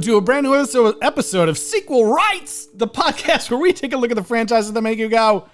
to a brand new episode of Sequel Rights, the podcast where we take a look at the franchises that make you go,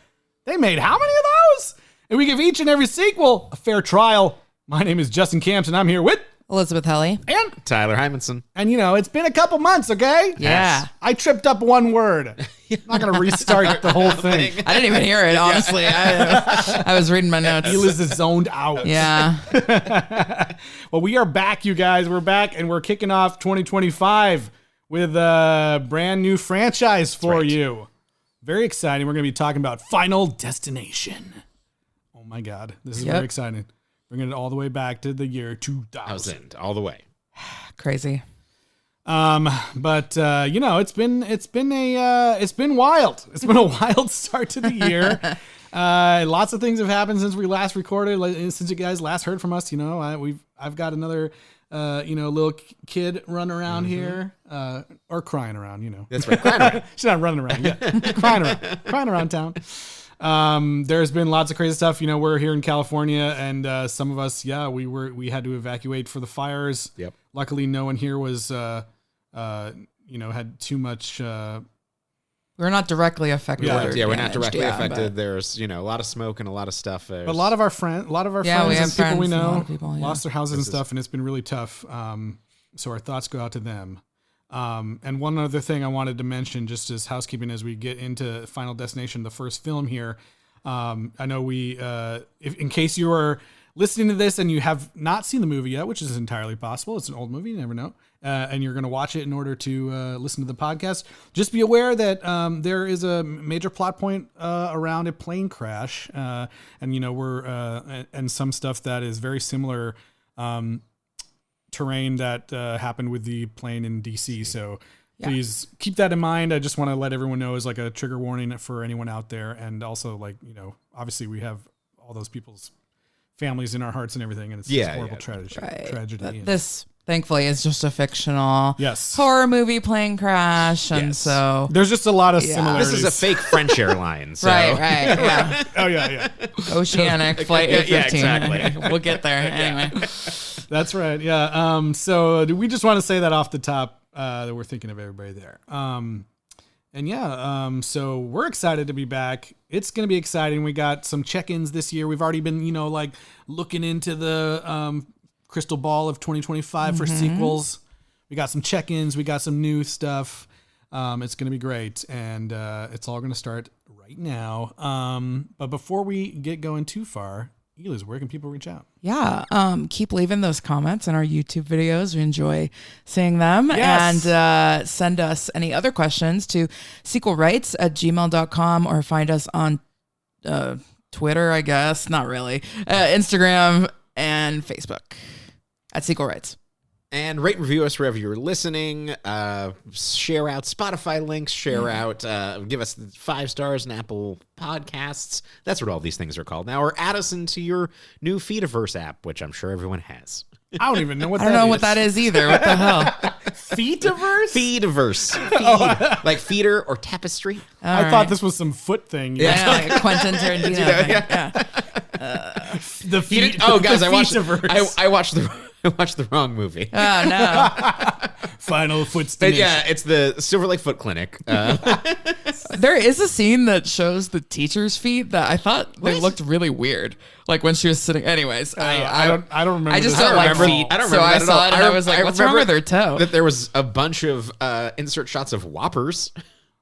they made how many of those? And we give each and every sequel a fair trial. My name is Justin Camps, and I'm here with Elizabeth Helly and Tyler Hymanson. And it's been a couple months, okay? Yeah. I tripped up one word. I'm not going to restart the whole thing. I didn't even hear it, honestly. I was reading my notes. Eliz is zoned out. Yeah. Well, we are back, you guys. We're back, and we're kicking off 2025 with a brand new franchise for you. Very exciting. We're going to be talking about Final Destination. Oh, my God. This is very exciting. Bringing it all the way back to the year 2000. All the way. Crazy. But it's been wild. It's been a wild start to the year. Lots of things have happened since we last recorded. Since you guys last heard from us, I've got another little kid running around here, or crying around. That's right. Crying around. She's not running around yet. crying around town. There's been lots of crazy stuff. We're here in California, and some of us, we had to evacuate for the fires. Yep. Luckily, no one here was, had too much. We're not directly affected. We're not directly affected. There's, a lot of smoke and a lot of stuff. But a lot of our friends, we and have people we friends, know, people, lost their houses and stuff, and it's been really tough. So our thoughts go out to them. And one other thing I wanted to mention, just as housekeeping, as we get into Final Destination, the first film here. I know in case you are listening to this and you have not seen the movie yet, which is entirely possible. It's an old movie, you never know. And you're going to watch it in order to listen to the podcast. Just be aware that there is a major plot point around a plane crash. And some stuff that is very similar terrain that happened with the plane in DC. So please keep that in mind. I just want to let everyone know as like a trigger warning for anyone out there. And also obviously we have all those people's families in our hearts and everything. And it's a horrible tragedy. But this thankfully is just a fictional horror movie plane crash. And so there's just a lot of similarities. This is a fake French airline. So. Right. Yeah. Oh yeah. Oceanic flight 15. Yeah, exactly. We'll get there anyway. That's right. Yeah. So we just want to say that off the top that we're thinking of everybody there. So we're excited to be back. It's going to be exciting. We got some check-ins this year. We've already been, looking into the crystal ball of 2025 for sequels. We got some check-ins. We got some new stuff. It's going to be great. And it's all going to start right now. But before we get going too far, Eliz, where can people reach out? Yeah. Keep leaving those comments in our YouTube videos. We enjoy seeing them. Yes. And send us any other questions to sequelrights@gmail.com or find us on Twitter, I guess. Not really. Instagram and Facebook at Sequel Rights. And rate and review us wherever you're listening. Share out Spotify links. Share out, give us 5 stars in Apple Podcasts. That's what all these things are called now. Or add us into your new Feediverse app, which I'm sure everyone has. I don't even know what that is. I don't know what that is either. What the hell? Feediverse? Feediverse. Like feeder or tapestry. I thought this was some foot thing. Yeah, like Quentin Tarantino thing. Yeah. The feet. Oh, guys, I watched the wrong movie. Oh, no. Final Foot But yeah, it's the Silver Lake Foot Clinic. There is a scene that shows the teacher's feet that I thought they looked really weird. Like when she was sitting. Anyways, I don't remember. I just don't like feet. I don't so remember I that saw at all. it and I was like, what's wrong with her toe? That there was a bunch of insert shots of Whoppers.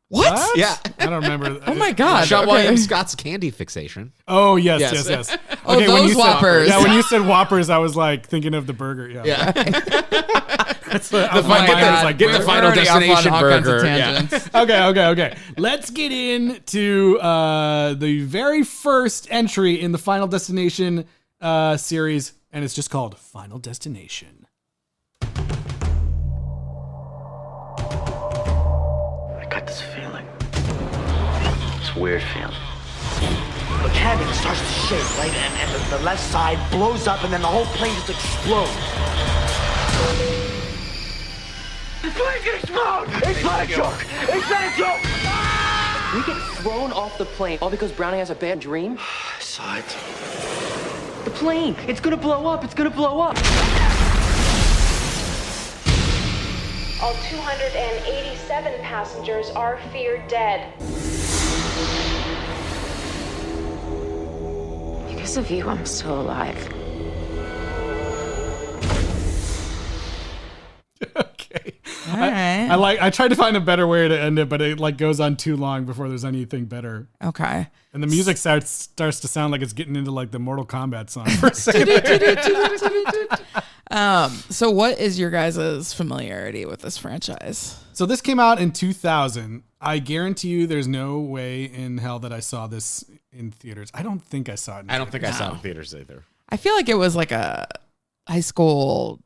What? Yeah. I don't remember. Oh my God. Sean Okay. William Scott's candy fixation. Oh, yes. Oh, Okay, those Whoppers. When you said Whoppers, I was like thinking of the burger. Yeah. That's the Get the Final Destination burger. Yeah. Okay. Let's get into the very first entry in the Final Destination series, and it's just called Final Destination. This feeling. It's a weird feeling. The cabin starts to shake, right? And the left side blows up, and then the whole plane just explodes. The plane can explode! It's not a joke! It's not a joke! We get thrown off the plane all because Brownie has a bad dream? I saw it. The plane! It's gonna blow up! It's gonna blow up! All 287 passengers are feared dead. Because of you, I'm still alive. Okay. All right. I tried to find a better way to end it, but it like goes on too long before there's anything better. Okay. And the music starts to sound like it's getting into like the Mortal Kombat song for a second. So what is your guys' familiarity with this franchise? So this came out in 2000. I guarantee you there's no way in hell that I saw this in theaters. I don't think I saw it. I don't think I saw it in theaters either. I feel like it was like a high school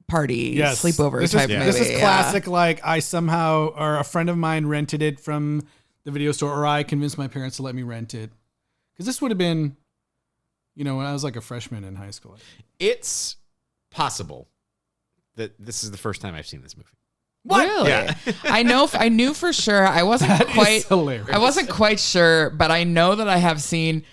party sleepover type movie. This is classic. Like I somehow, or a friend of mine rented it from the video store, or I convinced my parents to let me rent it. Because this would have been, when I was like a freshman in high school. It's possible that this is the first time I've seen this movie. What? Really? Yeah. I knew for sure. I wasn't hilarious. I wasn't quite sure, but I know that I have seen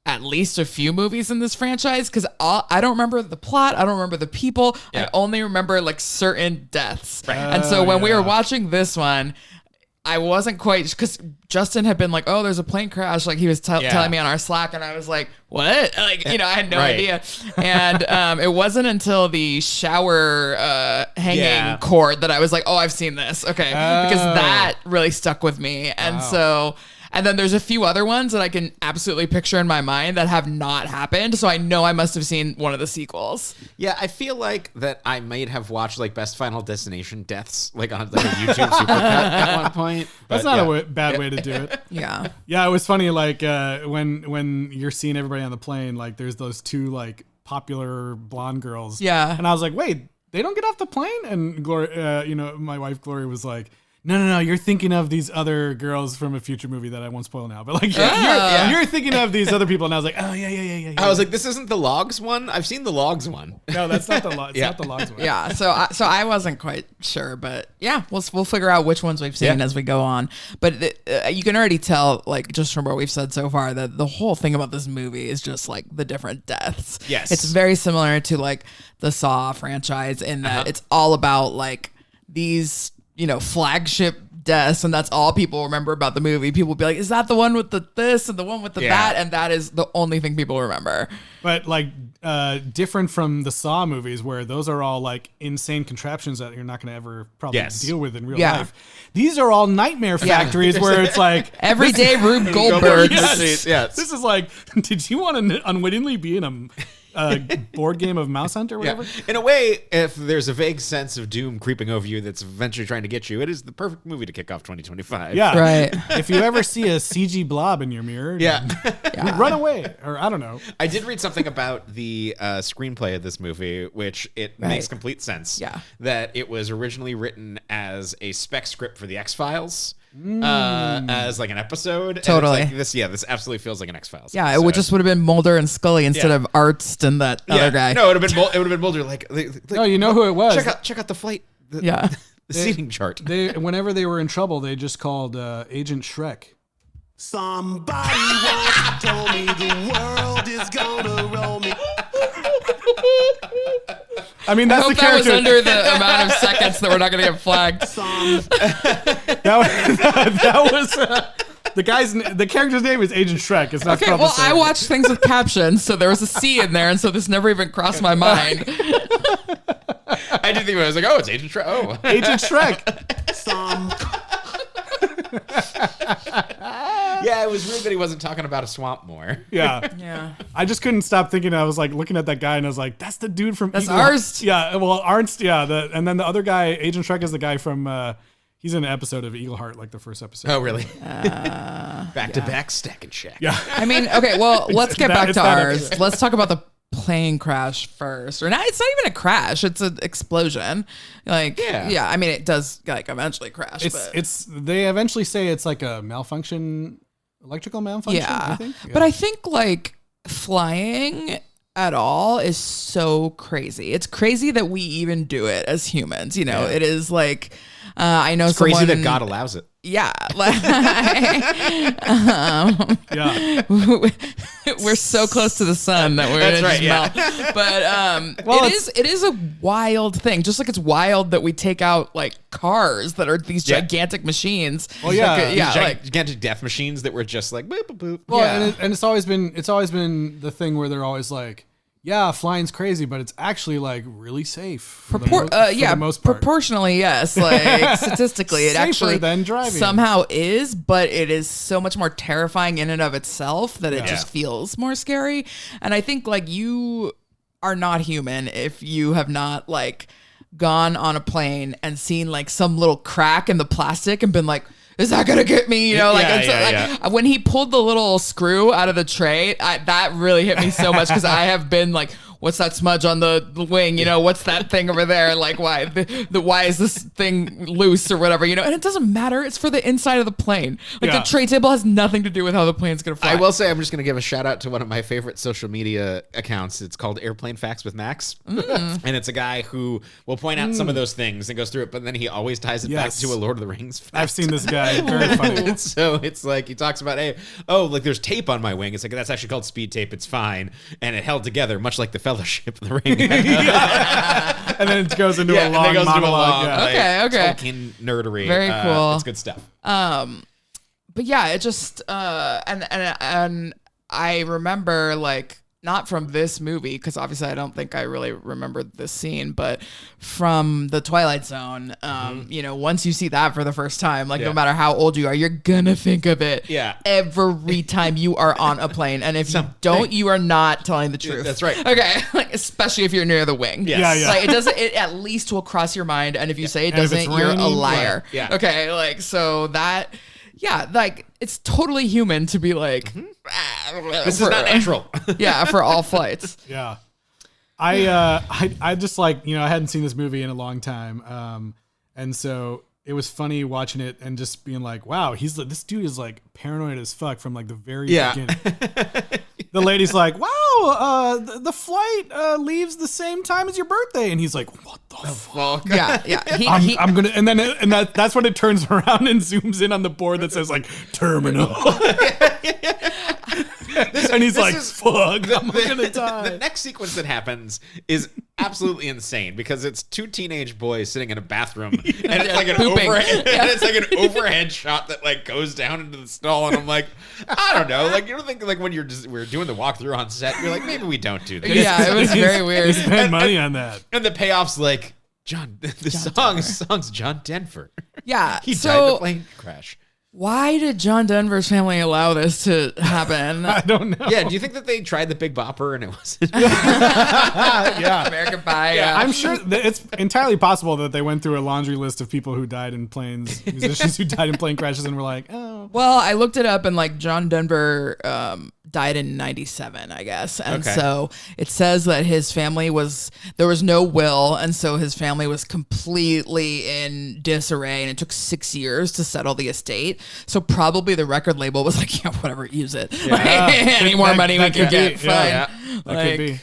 at least a few movies in this franchise because I don't remember the plot. I don't remember the people. Yeah. I only remember like certain deaths. Right. And so when we were watching this one, I wasn't quite, because Justin had been like, oh, there's a plane crash. Like he was telling me on our Slack, and I was like, what? Like, I had no idea. And it wasn't until the shower hanging cord that I was like, oh, I've seen this. Okay. Because that really stuck with me. And so... And then there's a few other ones that I can absolutely picture in my mind that have not happened. So I know I must have seen one of the sequels. Yeah, I feel like that I might have watched like Best Final Destination deaths like on like a YouTube supercut at one point. That's not a bad way to do it. Yeah. Yeah, it was funny. Like when you're seeing everybody on the plane, like there's those two like popular blonde girls. Yeah. And I was like, wait, they don't get off the plane? And Gloria, my wife Gloria was like, no, you're thinking of these other girls from a future movie that I won't spoil now. But like, you're thinking of these other people. And I was like, oh, yeah. I was like, this isn't the Logs one? I've seen the Logs one. No, that's not the Logs. It's not the Logs one. Yeah, so I wasn't quite sure. But yeah, we'll figure out which ones we've seen as we go on. But you can already tell, like, just from what we've said so far, that the whole thing about this movie is just like the different deaths. Yes. It's very similar to like the Saw franchise in that it's all about like these... flagship deaths, and that's all people remember about the movie. People will be like, is that the one with the this and the one with the that? And that is the only thing people remember. But like different from the Saw movies, where those are all like insane contraptions that you're not going to ever probably deal with in real life. These are all nightmare factories where it's like everyday Rube Goldberg. Yes. This is like, did you want to unwittingly be in a board game of Mouse Hunt or whatever? Yeah. In a way, if there's a vague sense of doom creeping over you that's eventually trying to get you, it is the perfect movie to kick off 2025. Yeah. Right. If you ever see a CG blob in your mirror, run away. Or I don't know. I did read something about the screenplay of this movie, which it makes complete sense. Yeah. That it was originally written as a spec script for the X-Files. As like an episode. Totally. And it's like this absolutely feels like an X-Files. Yeah, it would have been Mulder and Scully instead of Arzt and that other guy. No, it would have been Mulder. Like, no, you know who it was. Check out the flight. The seating chart. Whenever they were in trouble, they just called Agent Shrek. Somebody once told me the world is gonna roll me. I mean, that's I hope the character. That was under the amount of seconds that we're not going to get flagged. that was the character's name is Agent Shrek. It's not. Okay, well, I watch things with captions, so there was a C in there, and so this never even crossed my mind. I did think I was like, oh, it's Agent Shrek. Oh, Agent Shrek. Yeah, it was weird that he wasn't talking about a swamp more. Yeah. I just couldn't stop thinking. I was like looking at that guy, and I was like, that's the dude from. That's Arzt. Yeah, well, Arzt. Yeah, and then the other guy, Agent Shrek, is the guy from. He's in an episode of Eagleheart, like the first episode. Oh, really? Back to back, Stack and Shack. Yeah. I mean, okay, well, let's get back to ours. Let's talk about the plane crash first. Or not, it's not even a crash, it's an explosion. Like, yeah, I mean, it does like eventually crash. They eventually say it's like a malfunction, electrical malfunction. I think. Yeah. But I think like flying at all is so crazy. It's crazy that we even do it as humans. It is like, I know it's crazy that God allows it. yeah, like, Yeah. we're so close to the sun that we're That's gonna right, just melt. But it is a wild thing. Just like it's wild that we take out like cars that are these gigantic machines. Well, yeah. Like, These like gigantic death machines that were just like boop, boop, boop. Well, Yeah. and it's always been the thing where they're always like, yeah, flying's crazy, but it's actually like really safe for the most part. Proportionally, yes. Like statistically, it Safer actually than driving. somehow is, but it is so much more terrifying in and of itself that it just feels more scary. And I think like you are not human if you have not like gone on a plane and seen like some little crack in the plastic and been like, is that gonna get me? You know, like, when he pulled the little screw out of the tray, that really hit me so much because I have been like, what's that smudge on the wing? You know, what's that thing over there? Like, why why is this thing loose or whatever? You know, and it doesn't matter. It's for the inside of the plane. Like the tray table has nothing to do with how the plane's gonna fly. I will say, I'm just going to give a shout out to one of my favorite social media accounts. It's called Airplane Facts with Max. And it's a guy who will point out some of those things and goes through it, but then he always ties it back to a Lord of the Rings fact. I've seen this guy. Very funny. So it's like he talks about, like there's tape on my wing. It's like, that's actually called speed tape. It's fine. And it held together, much like the Fellowship of the Ring. And then it goes into a long monologue. Okay. Tolkien nerdery. Very cool. It's good stuff. But yeah, it just and I remember like not from this movie because obviously I don't think I really remember this scene, but from the Twilight Zone, you know, once you see that for the first time, like no matter how old you are, you're gonna think of it every time you are on a plane, and if you don't, you are not telling the truth. That's right. Okay, like especially if you're near the wing. Yes. Yeah. Like it doesn't. It at least will cross your mind, and if you say it And if doesn't, it's you're a raining, liar. right. Yeah. Okay, like so that. Yeah, like it's totally human to be like, This is not natural. yeah, for all flights. Yeah. I just like, you know, I hadn't seen this movie in a long time. And so it was funny watching it and just being like, wow, this dude is like paranoid as fuck from like the very beginning. The lady's like, wow, the flight leaves the same time as your birthday. And he's like, what the fuck? Yeah. I'm gonna, and that's when it turns around and zooms in on the board that says like terminal. And he's like, fuck, I'm gonna die. The next sequence that happens is absolutely insane because it's two teenage boys sitting in a bathroom and it's like an overhead, and it's like an overhead shot that like goes down into the stall, and I'm like, I don't know, like you don't think like when we're doing the walkthrough on set, you're like, maybe we don't do this. Yeah, it was very weird. Spend money on that. And the payoff's like, John, the song's John Denver. Yeah, He died in a plane crash. Why did John Denver's family allow this to happen? I don't know. Yeah, do you think that they tried the Big Bopper and it wasn't? Yeah. American Pie. Yeah, I'm sure that it's entirely possible that they went through a laundry list of people who died in planes, musicians who died in plane crashes, and were like, oh. Well, I looked it up, and like John Denver died in 97, I guess. And so it says that his family there was no will. And so his family was completely in disarray, and it took 6 years to settle the estate. So probably the record label was like, yeah, whatever, use it. Any more money we can get, fine. Yeah. That could be.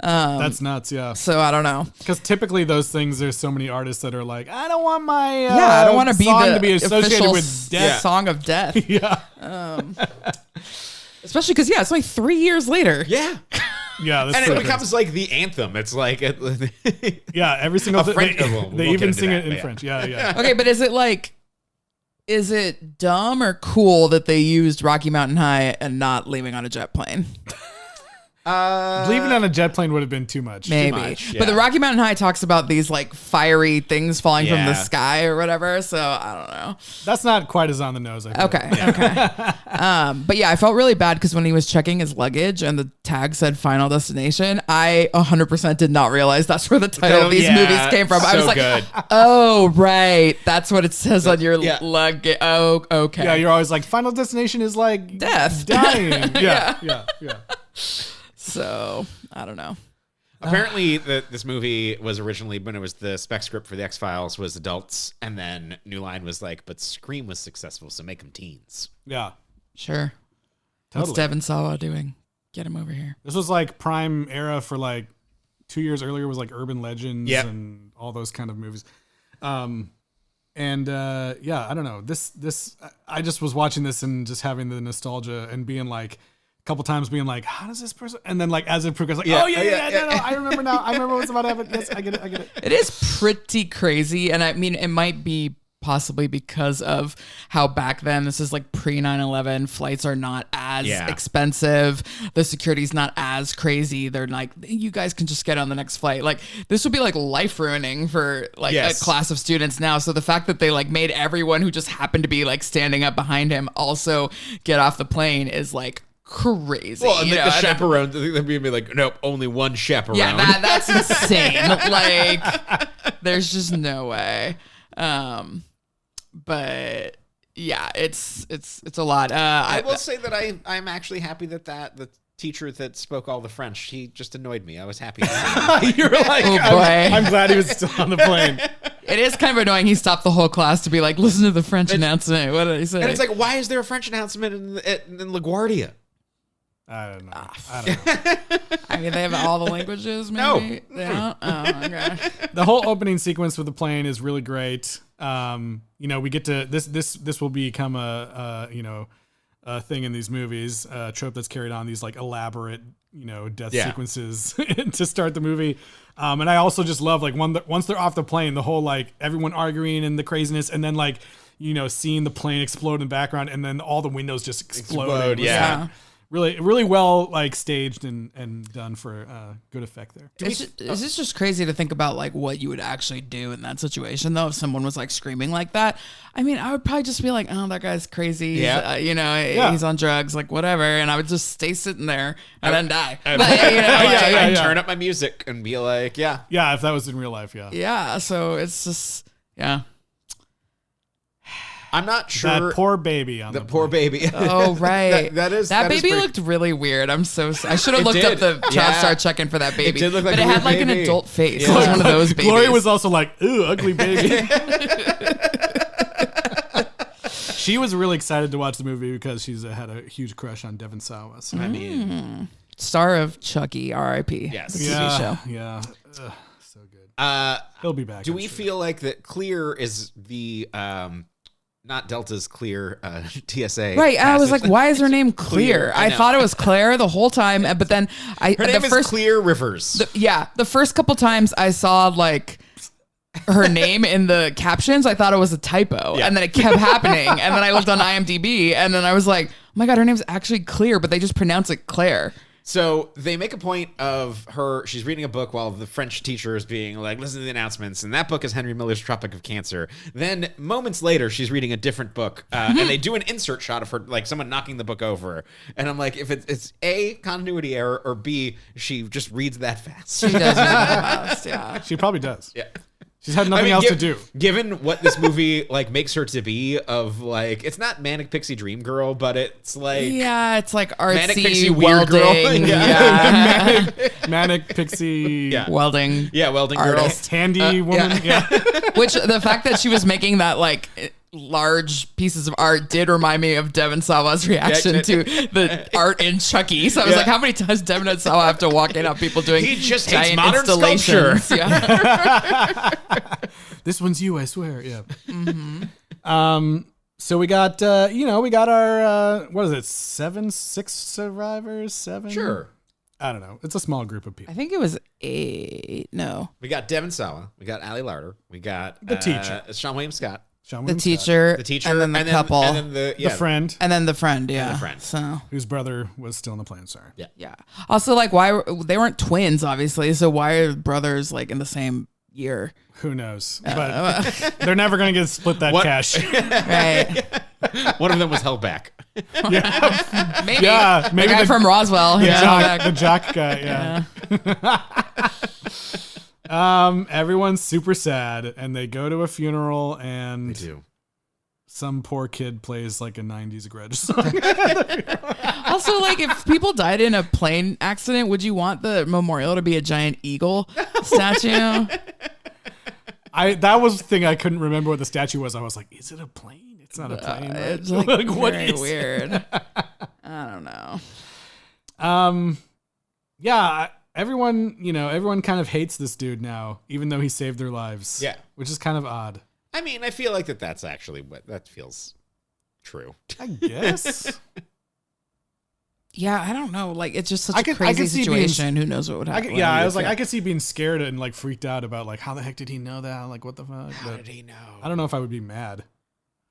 That's nuts, yeah. So I don't know. Because typically those things, there's so many artists that are like, I don't want my I don't want to be song the to be associated official with death. song of death. Yeah. Especially because, it's only 3 years later. Yeah. Yeah, that's And true. it becomes like the anthem. It's like yeah, every single A French- they, well, they we'll even get into sing that, it in but yeah. French. Yeah. Okay, but is it dumb or cool that they used Rocky Mountain High and not Leaving on a Jet Plane? Leaving on a jet plane would have been too much. Maybe. much, But the yeah. Rocky Mountain High talks about these like fiery things falling from the Yeah. sky or whatever. So I don't know. That's not quite as on the nose, I think. Okay. But yeah, I felt really bad because when he was checking his luggage and the tag said Final Destination, I 100% did not realize that's where the title of these movies came from. I was like, good. oh, right. That's what it says on your yeah. luggage. Oh, okay. Yeah, you're always like, Final Destination is like Death. dying. Yeah. So I don't know. Apparently, this movie was originally, when it was the spec script for the X-Files, was adults, and then New Line was like, but Scream was successful, so make them teens. Yeah. Sure. Totally. What's Devin Sawa doing? Get him over here. This was like prime era for like 2 years earlier was like Urban Legends Yep. and all those kind of movies. yeah, I don't know. This I just was watching this and just having the nostalgia and being like, a couple times being like, how does this person? And then like as it progresses, like, no, I remember now. I remember what's about to happen. Yes, I get it. It is pretty crazy, and I mean, it might be possibly because of how back then, this is like pre 9/11, flights are not as expensive, the security's not as crazy, they're like, you guys can just get on the next flight. Like this would be like life ruining for like a class of students now. So the fact that they like made everyone who just happened to be like standing up behind him also get off the plane is like crazy. Well, and the chaperone, they'd be like, nope, only one chaperone. Yeah, that's insane. Like there's just no way. But yeah, it's a lot. I will say that I'm actually happy that the teacher that spoke all the French, he just annoyed me. I was happy. You're like, oh boy. I'm glad he was still on the plane. It is kind of annoying. He stopped the whole class to be like, listen to the French announcement. What did he say? And it's like, why is there a French announcement in LaGuardia? I don't know. I mean, they have all the languages, maybe? No. They don't? Oh, my gosh. The whole opening sequence with the plane is really great. We get to this will become a thing in these movies, a trope that's carried on, these like elaborate, death sequences to start the movie. And I also just love like once they're off the plane, the whole like everyone arguing and the craziness, and then like, seeing the plane explode in the background, and then all the windows just explode. Yeah. Really, really well like staged and done for good effect there. It's just crazy to think about like what you would actually do in that situation though. If someone was like screaming like that, I mean, I would probably just be like, oh, that guy's crazy. Yeah. He's on drugs, like whatever. And I would just stay sitting there and then die. I'd turn up my music and be like, yeah. Yeah, if that was in real life, yeah. Yeah, so it's just, yeah. I'm not sure. That poor baby on the poor baby. Oh, right. that baby looked really weird. I should have looked up the child star check-in for that baby. It did look like but it had like baby. an adult face. Yeah. It was one of those babies. Gloria was also like, ooh, ugly baby. She was really excited to watch the movie because she's had a huge crush on Devon Sawa. So. I mean, star of Chucky, R.I.P. Yes. The TV show. Yeah. So good. He'll be back. Do we feel like that Clear is the not Delta's Clear TSA? Right. I was like, why is her name Clear? I thought it was Claire the whole time, but then her name is Clear Rivers. The first couple times I saw like her name in the captions, I thought it was a typo, and then it kept happening, and then I looked on IMDb, and then I was like, oh my god, her name's actually Clear, but they just pronounce it Claire. So they make a point of her, she's reading a book while the French teacher is being like, listen to the announcements. And that book is Henry Miller's Tropic of Cancer. Then moments later, she's reading a different book. And they do an insert shot of her, like someone knocking the book over. And I'm like, if it's A, continuity error, or B, she just reads that fast. She does read that fast, yeah. She probably does. Yeah. She's had nothing else to do. Given what this movie like makes her to be, of like, it's not Manic Pixie Dream Girl, but it's like, yeah, it's like artsy Manic Pixie weird Weird Girl. Yeah. Manic Pixie welding. Yeah, welding artist. girl. Handy woman. Yeah. Which the fact that she was making that like large pieces of art did remind me of Devon Sawa's reaction to the art in Chucky. So I was like, how many times Devon and Sawa have to walk in on people doing he just giant hates modern installations? sculpture. Yeah. This one's you, I swear. Yeah. Mm-hmm. So we got our what is it? 6 survivors? 7? Sure. I don't know. It's a small group of people. I think it was 8. No. We got Devon Sawa. We got Ali Larder. We got the teacher, Sean William Scott. The teacher, and then the couple, and then the friend, and then the friend, yeah, and the friend. So whose brother was still in the plane. Sorry, yeah. Also, like, why they weren't twins, obviously. So why are brothers like in the same year? Who knows? But they're never gonna get split that cash, right? One of them was held back. Yeah, maybe. Yeah, maybe the guy from Roswell. The jock guy. Yeah. Everyone's super sad, and they go to a funeral, and they do. Some poor kid plays like a 90s grudge song. Also, like, if people died in a plane accident, would you want the memorial to be a giant eagle statue? That was the thing I couldn't remember what the statue was. I was like, is it a plane? It's not a plane. Right? It's like very weird. I don't know. Yeah. Everyone kind of hates this dude now, even though he saved their lives. Yeah. Which is kind of odd. I mean, I feel like that's actually what that feels true. I guess. Yeah, I don't know. Like, it's just such a I crazy could see situation. Who knows what would happen? I was like, I could see being scared and like freaked out about like, how the heck did he know that? Like, what the fuck? How did he know? I don't know if I would be mad.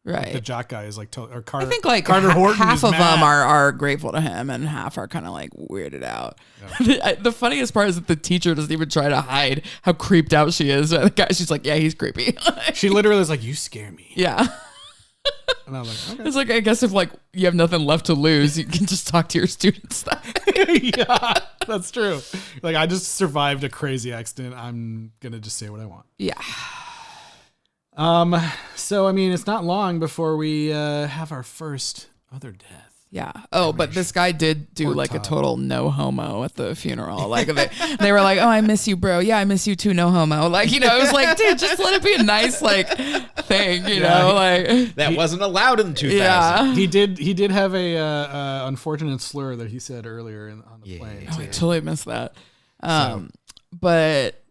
Right. The jock guy is like, or Carter. I think like Carter Horton half is of mad. them are grateful to him, and half are kind of like weirded out. Yeah. The funniest part is that the teacher doesn't even try to hide how creeped out she is. The guy, she's like, yeah, he's creepy. She literally is like, you scare me. Yeah. And I'm like, okay. It's like, I guess if like you have nothing left to lose, you can just talk to your students. Yeah, that's true. Like, I just survived a crazy accident. I'm gonna just say what I want. Yeah. So I mean, it's not long before we have our first other death. Yeah. Oh, but this guy did do Poor like Todd. a total no homo at the funeral. Like they were like, "Oh, I miss you, bro. Yeah, I miss you too. No homo." Like, you know, it was like, dude, just let it be a nice like thing, you know, like That wasn't allowed in 2000. yeah. He did have a unfortunate slur that he said earlier on the plane. Oh, I too. totally missed that. But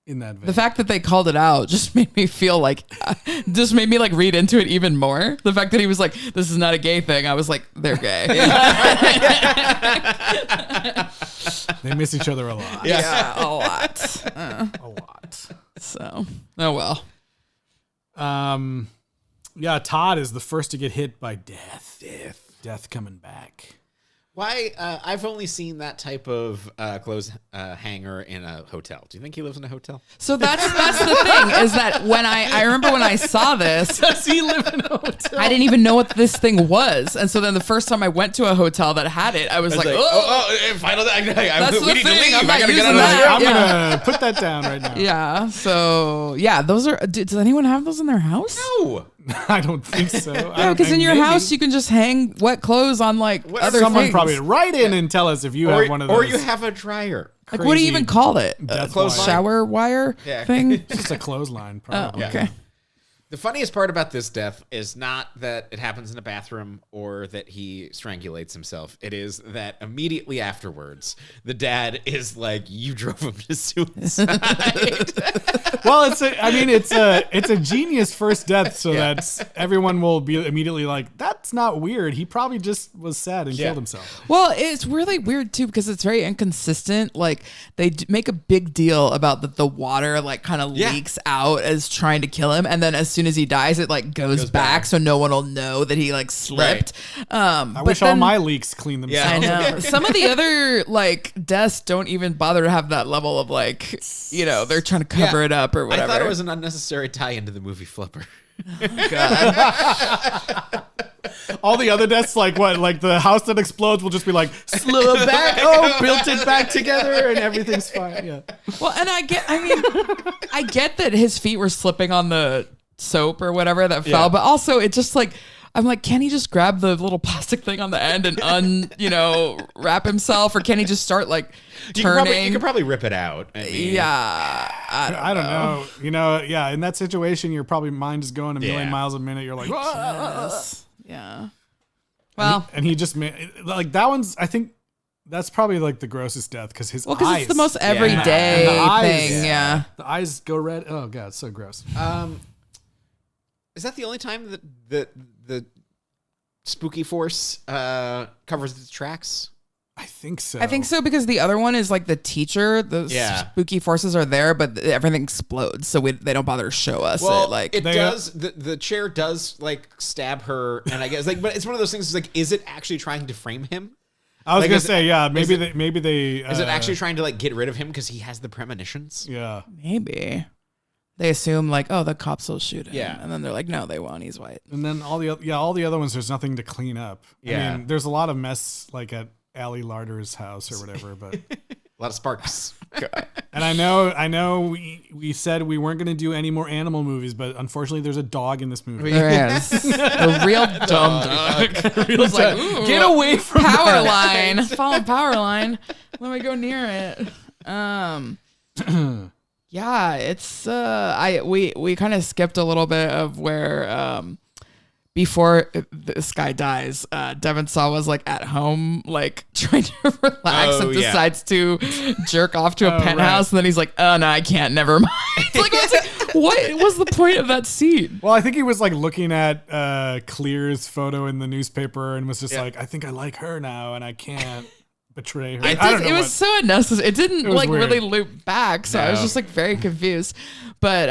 In that vein. the fact that they called it out just made me feel like, just made me like read into it even more. The fact that he was like, "This is not a gay thing." I was like, "They're gay." They miss each other a lot. Yeah, a lot. A lot. So, oh well. Yeah, Todd is the first to get hit by death. Death coming back. Why? I've only seen that type of clothes hanger in a hotel. Do you think he lives in a hotel? So that's the thing is that when I remember when I saw this, Does he live in a hotel? I didn't even know what this thing was, and so then the first time I went to a hotel that had it, I was like, final. That's We the need to thing. leave. I'm not I gotta get using out of that. here. I'm gonna put that down right now. yeah. So yeah, those are. Does anyone have those in their house? No. I don't think so. Yeah, because in your house you can just hang wet clothes on like other Someone things. probably write in and tell us if you have one of those. Or you have a dryer. Like, what do you crazy even call it? death A wire. shower wire Yeah. thing? It's just a clothesline, probably. Oh, okay. The funniest part about this death is not that it happens in a bathroom or that he strangulates himself. It is that immediately afterwards, the dad is like, "You drove him to suicide." Well, it's a genius first death, so that everyone will be immediately like, that's not weird. He probably just was sad and killed himself. Well, it's really weird too because it's very inconsistent. Like they make a big deal about that the water like kind of leaks out as trying to kill him, and then as soon as he dies, it like goes back, so no one will know that he like slipped. I wish all my leaks cleaned themselves. I know. Some of the other like deaths don't even bother to have that level of like, you know, they're trying to cover it up or whatever. I thought it was an unnecessary tie into the movie Flipper. All the other deaths, like what? Like the house that explodes will just be like, slow it back. Oh, built it back together and everything's fine. Yeah. Well, and I get that his feet were slipping on the soap or whatever that fell, but also it just like, I'm like, can he just grab the little plastic thing on the end and wrap himself, or can he just start like turning? You could probably rip it out. I mean, Yeah, I don't know. You know, yeah, in that situation, your probably mind is going a million miles a minute. You're like, yeah. Well, and he just made like that one's. I think that's probably like the grossest death because his because eyes. it's the most everyday And the eyes, thing. Yeah. The eyes go red. Oh god, it's so gross. Is that the only time that the spooky force covers its tracks? I think so. I think so because the other one is like the teacher. The spooky forces are there, but everything explodes, so they don't bother to show us it. It does. The chair does like stab her, and I guess like, but it's one of those things. It's like, is it actually trying to frame him? I was like, gonna say, yeah, maybe they. Is it actually trying to like get rid of him because he has the premonitions? Yeah, maybe. They assume like, oh, the cops will shoot him. Yeah. And then they're like, no, they won't. He's white. and then all the other ones, there's nothing to clean up. Yeah. I mean, there's a lot of mess like at Allie Larder's house or whatever, but. A lot of sparks. And I know we said we weren't going to do any more animal movies, but unfortunately there's a dog in this movie. There is. A real dumb dog. It's like, ooh, get away from power that. line. Fallen power line. Let me go near it. Yeah, it's we kind of skipped a little bit of where before this guy dies, Devon Sawa was like at home, like trying to relax, and decides to jerk off to a penthouse, and then he's like, "Oh no, I can't. Never mind." Like, What was the point of that scene? Well, I think he was like looking at Clear's photo in the newspaper and was just like, I think I like her now and I can't betray her. I don't know. It was so unnecessary. It didn't like weird. really loop back, so I was just like very confused. But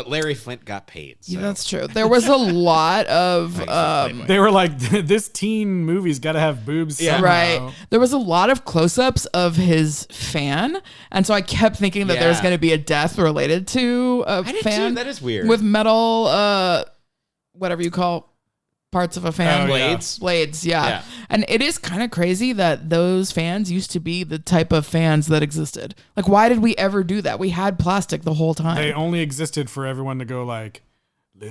Larry Flint got paid. So. yeah, that's true. There was a lot of they were like, this teen movie's got to have boobs. Yeah. somehow. right. There was a lot of close-ups of his fan, and so I kept thinking that there was Yeah. going to be a death related to a I did fan. too. That is weird. With metal, whatever you call parts of a fan. Oh, yeah. Blades. Yeah. And it is kind of crazy that those fans used to be the type of fans that existed. Like, why did we ever do that? We had plastic the whole time. They only existed for everyone to go like, to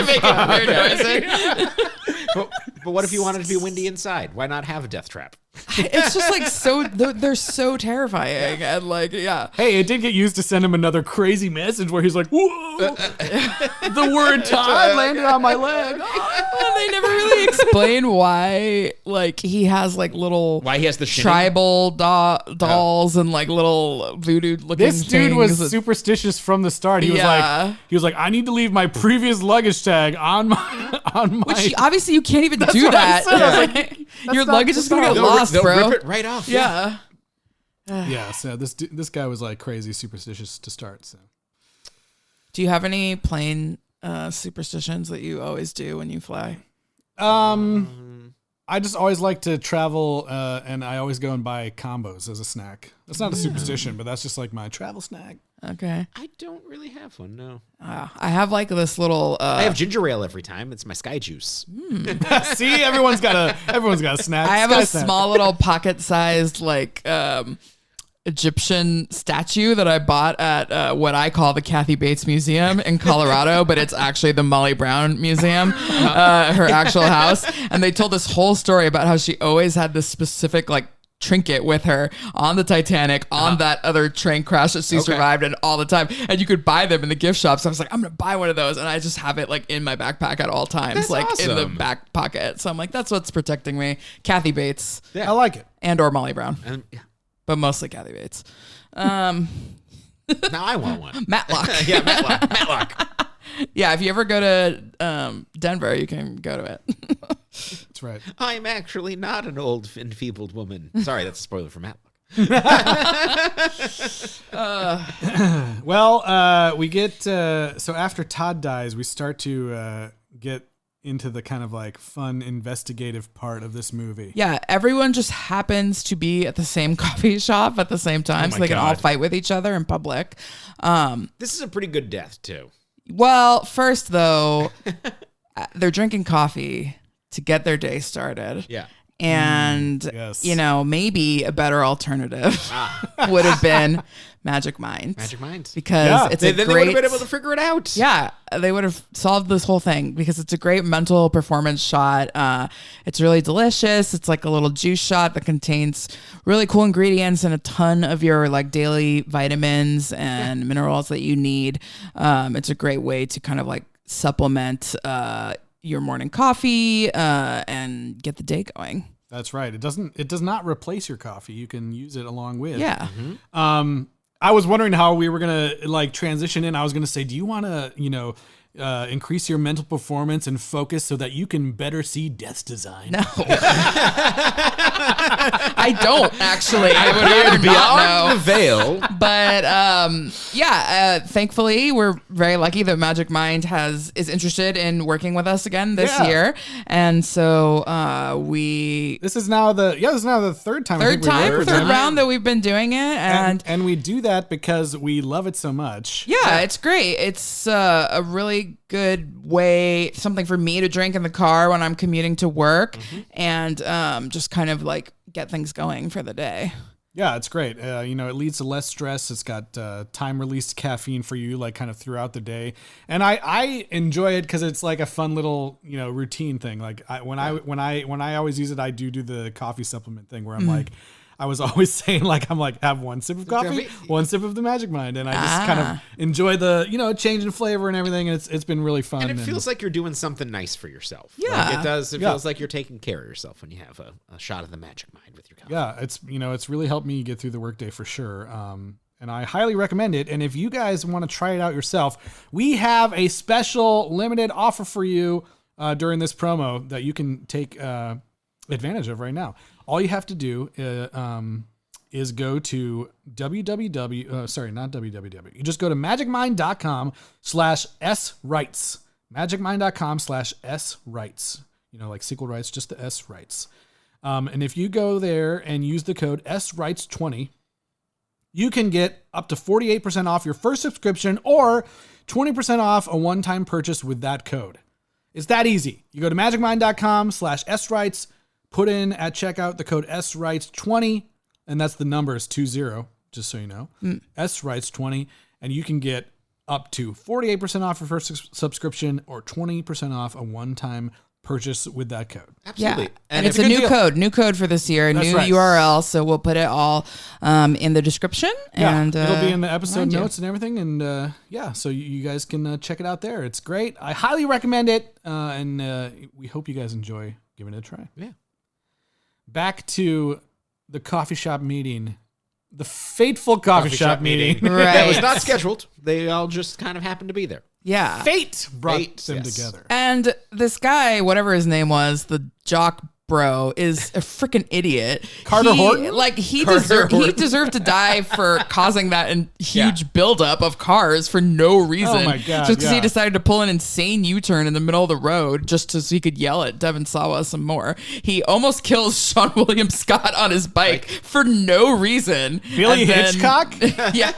make a weird noise. But what if you wanted to be windy inside? Why not have a death trap? It's just like so, they're so terrifying. And like, yeah. hey, it did get used to send him another crazy message where he's like, whoa, the word Todd landed on my leg. Well, they never really explain why, like, he has like little Why he has the shinning? tribal dolls and like little voodoo looking This dude was things. superstitious from the start. He Yeah. was like, I need to leave my previous luggage tag on my Which obviously you can't even do what I that. said. I was like, Your not- luggage is that's gonna not- get They'll lost, They'll bro. rip it right off. Yeah. Yeah, so this guy was like crazy superstitious to start. So Do you have any plane superstitions that you always do when you fly? I just always like to travel, and I always go and buy combos as a snack. That's not a superstition, but that's just like my travel snack. Okay. I don't really have one, no. I have like this little. I have ginger ale every time. It's my sky juice. See, everyone's got a snack. I have Sky a snack. small little pocket-sized like Egyptian statue that I bought at what I call the Kathy Bates Museum in Colorado, but it's actually the Molly Brown Museum, her actual house. And they told this whole story about how she always had this specific like trinket with her on the Titanic, on that other train crash that she survived, and all the time. And you could buy them in the gift shops. So I was like, I'm gonna buy one of those, and I just have it like in my backpack at all times, That's like in the awesome. back pocket. So I'm like, that's what's protecting me. Kathy Bates I like it. and or Molly Brown, Yeah. but mostly Kathy Bates. Now I want one. Matlock. Yeah, Matlock. Yeah, if you ever go to Denver, you can go to it. That's right. I'm actually not an old enfeebled woman. Sorry, that's a spoiler for Matlock. Well, we get so after Todd dies, we start to get into the kind of like fun investigative part of this movie. Yeah, everyone just happens to be at the same coffee shop at the same time, so they can all God. fight with each other in public. This is a pretty good death, too. Well, first though, they're drinking coffee to get their day started. Yeah. And, yes. you know, maybe a better alternative would have been Magic Mind. Magic Mind. Because Yeah. it's Then a they would great... have been able to figure it out. Yeah, they would have solved this whole thing because it's a great mental performance shot. It's really delicious. It's like a little juice shot that contains really cool ingredients and a ton of your like daily vitamins and minerals that you need. It's a great way to kind of like supplement your morning coffee and get the day going. That's right. It does not replace your coffee. You can use it along with. Yeah. I was wondering how we were gonna like transition in. I was gonna say, do you want to, increase your mental performance and focus so that you can better see Death's design? No. I don't actually. I would rather not know. the veil. But thankfully we're very lucky that Magic Mind is interested in working with us again this year, and so This is now the third time. I think we worked with third them. round that we've been doing it, and we do that because we love it so much. yeah, it's great. It's a really good way, something for me to drink in the car when I'm commuting to work, and just kind of like get things going for the day. Yeah, it's great. It leads to less stress. It's got time-released caffeine for you, like kind of throughout the day, and I enjoy it because it's like a fun little routine thing. Like when I always use it, I do the coffee supplement thing where I'm like, I was always saying have one sip of coffee, one sip of the Magic Mind, and I just kind of enjoy the change in flavor and everything, and it's been really fun. And it feels like you're doing something nice for yourself. Yeah. Like it does. It feels like you're taking care of yourself when you have a shot of the Magic Mind with your coffee. Yeah, it's really helped me get through the workday for sure. and I highly recommend it. And if you guys want to try it out yourself, we have a special limited offer for you during this promo that you can take advantage of right now. All you have to do is go to www. You just go to magicmind.com/srights. magicmind.com/srights. Like sequel rights, just the S rights. And if you go there and use the code SRights20, you can get up to 48% off your first subscription or 20% off a one-time purchase with that code. It's that easy. You go to magicmind.com/srights, put in at checkout the code SRights20, and that's the numbers 20, just so you know, SRights20, and you can get up to 48% off your first subscription or 20% off a one-time purchase with that code. Absolutely. Yeah. And it's a new code for this year, That's new right. URL. So we'll put it all in the description. Yeah, and it'll be in the episode notes and everything. And so you guys can check it out there. It's great. I highly recommend it. And we hope you guys enjoy giving it a try. Yeah. Back to the coffee shop meeting. The fateful coffee shop meeting. Right. That was not scheduled. They all just kind of happened to be there. Yeah. Fate brought them together. And this guy, whatever his name was, the jock bro, is a freaking idiot. Carter Horton? Like he Horton. deserved to die for causing that huge buildup of cars for no reason. Oh my God, just because he yeah. decided to pull an insane U-turn in the middle of the road just so he could yell at Devon Sawa some more. He almost kills Sean William Scott on his bike for no reason. Billy And then- Hitchcock? Yeah.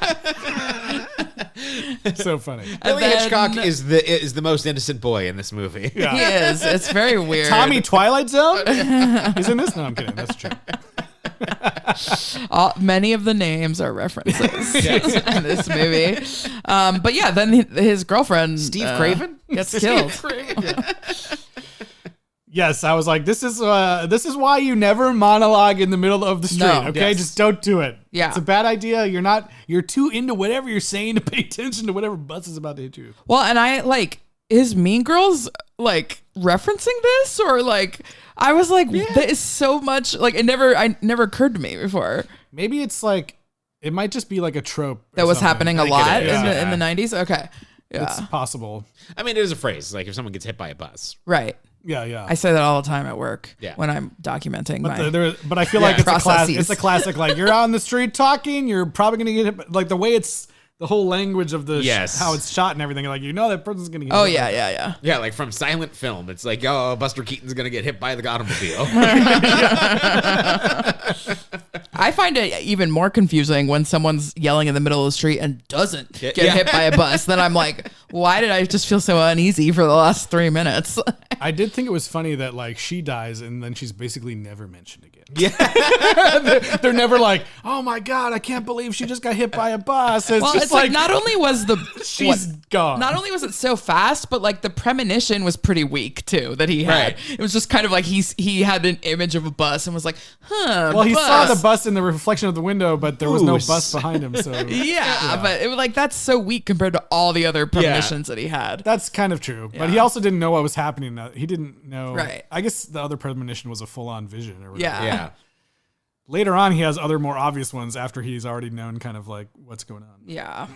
So funny. Billy then- Hitchcock is the most innocent boy in this movie. Yeah. He is. It's very weird. Tommy Twilight Zone? He's in this? No, I'm kidding. That's true. Many of the names are references in this movie. But yeah, then his girlfriend Steve Craven gets killed. Yes, I was like, this is why you never monologue in the middle of the street. No. Okay, Yes. just don't do it. Yeah. It's a bad idea. You're too into whatever you're saying to pay attention to whatever bus is about to hit you. Well, and I is Mean Girls referencing this, or I was like, that is so much it never occurred to me before. Maybe it's it might just be like a trope or That was something. happening a think it lot is, in the 90s. Okay. Yeah. It's possible. I mean, it is a phrase. Like if someone gets hit by a bus. Right. Yeah. I say that all the time at work Yeah. when I'm documenting my But I feel like it's processes. it's a classic. Like you're out on the street talking, you're probably gonna get hit. Like the way it's the whole language of the Yes. how it's shot and everything. Like that person's gonna get. Oh hit. yeah. Yeah, like from silent film. It's like, Buster Keaton's going to get hit by the automobile. I find it even more confusing when someone's yelling in the middle of the street and doesn't get hit by a bus. Then I'm like, why did I just feel so uneasy for the last 3 minutes? I did think it was funny that she dies and then she's basically never mentioned again. Yeah. They're never like, oh my God, I can't believe she just got hit by a bus. It's Well, just it's like not only was she's gone. not only was it so fast, but the premonition was pretty weak too that he had. Right. It was just kind of like he had an image of a bus and was like, Well, he bus. saw the bus in the reflection of the window, but there was no Ooh, bus behind him. So Yeah, but it was that's so weak compared to all the other premonitions that he had. that's kind of true. But he also didn't know what was happening. He didn't know. Right. I guess the other premonition was a full-on vision or whatever. Yeah. Yeah. Later on, he has other more obvious ones after he's already known kind of what's going on. Yeah.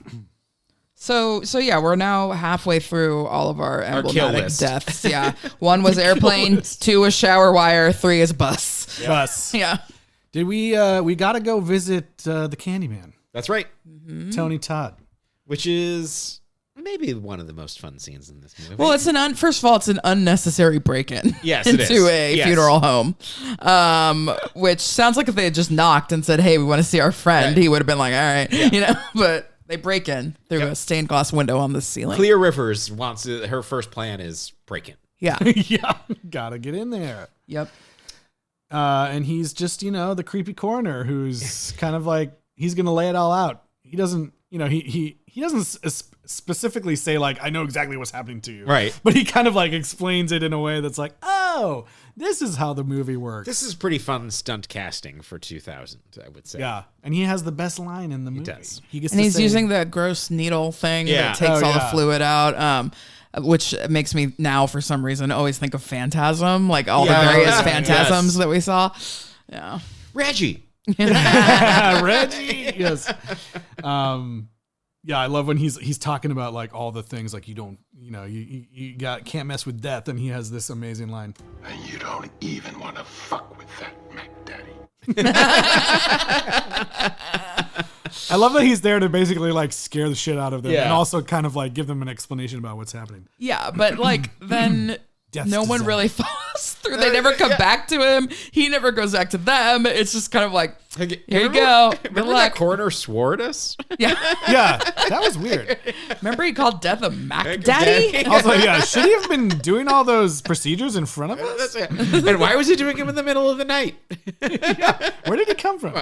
So yeah, we're now halfway through all of our kill emblematic list. deaths. Yeah. 1 was airplane, 2 was shower wire, 3 is bus. Bus. Yeah. Did we got to go visit the Candyman, That's right. Tony Todd. Which is maybe one of the most fun scenes in this movie. Well, it's first of all, it's an unnecessary break-in Yes, it into is. a Yes. funeral home, which sounds like if they had just knocked and said, "Hey, we want to see our friend," Right. he would have been like, "All right," But they break in through a stained glass window on the ceiling. Clear Rivers her first plan is break in. Yeah. Yeah, gotta get in there. Yep. And he's just the creepy coroner who's kind of he's gonna lay it all out. He doesn't he doesn't specifically say I know exactly what's happening to you, Right. But he kind of explains it in a way that's oh, this is how the movie works. This is pretty fun stunt casting for 2000, I would say. Yeah, and he has the best line in the movie. does. He gets And to he's say- using the gross needle thing Yeah. that takes Oh, all the yeah. fluid out. Which makes me now, for some reason, always think of Phantasm, all Yeah. the various Yeah. phantasms Yes. that we saw. Yeah. Reggie, Reggie. Yes. Yeah, I love when he's talking about like all the things like you can't mess with death, and he has this amazing line. And you don't even want to fuck with that Mac Daddy. I love that he's there to basically like scare the shit out of them and also kind of like give them an explanation about what's happening. Yeah, but like then no one design. really follows through. They never come back to him. He never goes back to them. It's just kind of like, here you go. Remember that coroner swore at us? Yeah. Yeah, that was weird. Remember he called Death a Mac Daddy? Also, yeah, should he have been doing all those procedures in front of us? And why was he doing him in the middle of the night? Where did he come from?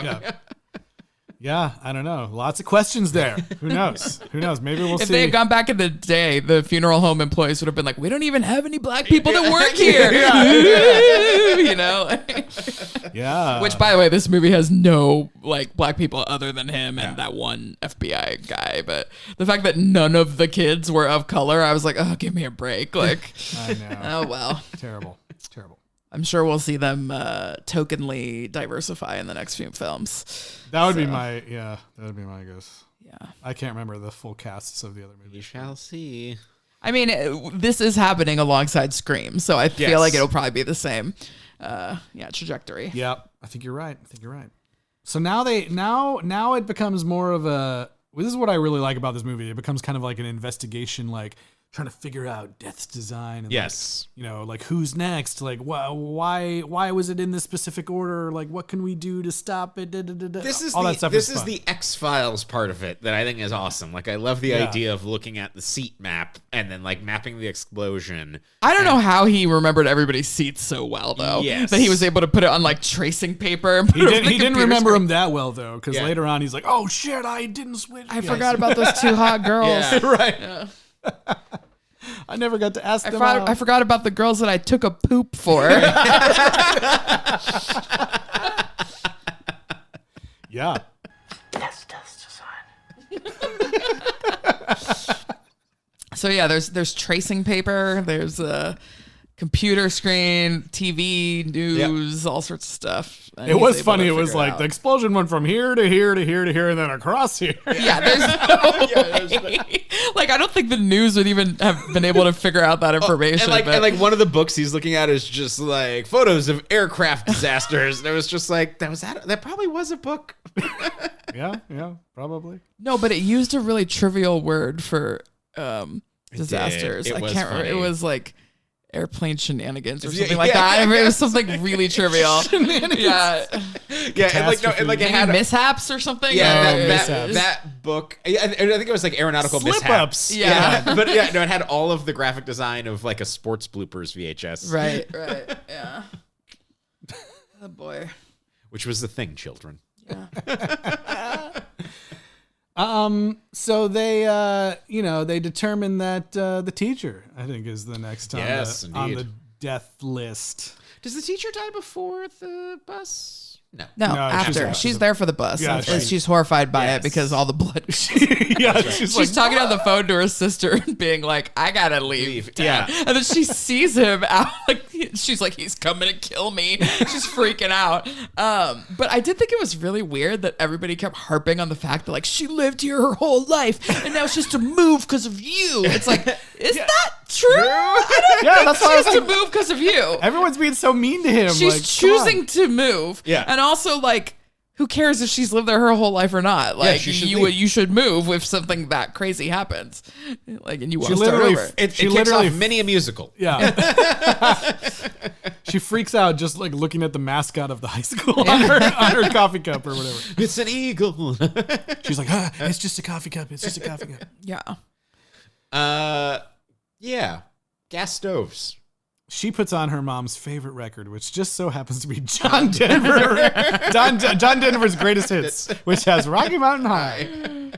Yeah, I don't know. Lots of questions there. Who knows? Maybe we'll see. If they had gone back in the day, the funeral home employees would have been like, we don't even have any black people that work here. You know? Yeah. Which, by the way, this movie has no like black people other than him and that one FBI guy. But the fact that none of the kids were of color, I was like, oh, give me a break. Like, I know. Oh, well. Terrible. I'm sure we'll see them tokenly diversify in the next few films. That would be my guess. Yeah. I can't remember the full casts of the other movies. We shall see. I mean, this is happening alongside Scream, so I feel like it'll probably be the same trajectory. Yep. I think you're right. So now it becomes more of a, this is what I really like about this movie. It becomes kind of like an investigation, like trying to figure out Death's design. And yes. Like, like who's next? Like, why was it in this specific order? Like, what can we do to stop it? This is all that stuff. This is the X-Files part of it that I think is awesome. Like, I love the idea of looking at the seat map and then like mapping the explosion. I don't know how he remembered everybody's seats so well, though. Yes. That he was able to put it on like tracing paper. And he didn't remember him that well though, because later on he's like, oh shit, I didn't switch. I forgot about those two hot girls. Yeah. Right. Yeah. I never got to ask them. I forgot about the girls that I took a poop for. Yeah. That's Death's design. So yeah, there's tracing paper, there's a computer screen, TV, news, all sorts of stuff. And it he's was able funny. to It was figure like out. the explosion went from here to here to here to here and then across here. Yeah, there's no way. Like, I don't think the news would even have been able to figure out that information. And like one of the books he's looking at is just like photos of aircraft disasters. And it was just like, that probably was a book. Yeah, probably. No, but it used a really trivial word for disasters. It I was can't remember. It funny. was like airplane shenanigans or something like that. I mean, it was something really trivial. Yeah. Yeah, and like it had mishaps or something. Yeah, mishaps. that book. I think it was like aeronautical Slip mishaps. ups. Yeah. But yeah, no, it had all of the graphic design of like a sports bloopers VHS. Right. Yeah. Oh boy. Which was the thing, children. So they, they determine that the teacher, I think, is the next Yes, on indeed. the death list. Does the teacher die before the bus? No. No, No, after. she's She's there for the bus. Yeah, And right. she's horrified by Yes. it because all the blood. Yeah, she's like, She's talking on the phone to her sister and being like, I gotta leave. Dad. Yeah. And then she sees him out. Like, she's like, he's coming to kill me. She's freaking out. But I did think it was really weird that everybody kept harping on the fact that, like, she lived here her whole life and now she has to move because of you. It's like, is that true? yeah, that's why I She was has to like, move because of you. everyone's being so mean to him. She's like, come choosing to move. Yeah. And also, like, who cares if she's lived there her whole life or not? Like, she should you leave. you should move if something that crazy happens. Like, and you want She to start literally over. It She kicks literally- off many a musical. Yeah. She freaks out just like looking at the mascot of the high school on her coffee cup or whatever. It's an eagle. She's like, it's just a coffee cup. It's just a coffee cup. Yeah. Yeah. Gas stoves. She puts on her mom's favorite record, which just so happens to be John Denver. John Denver's greatest hits, which has Rocky Mountain High.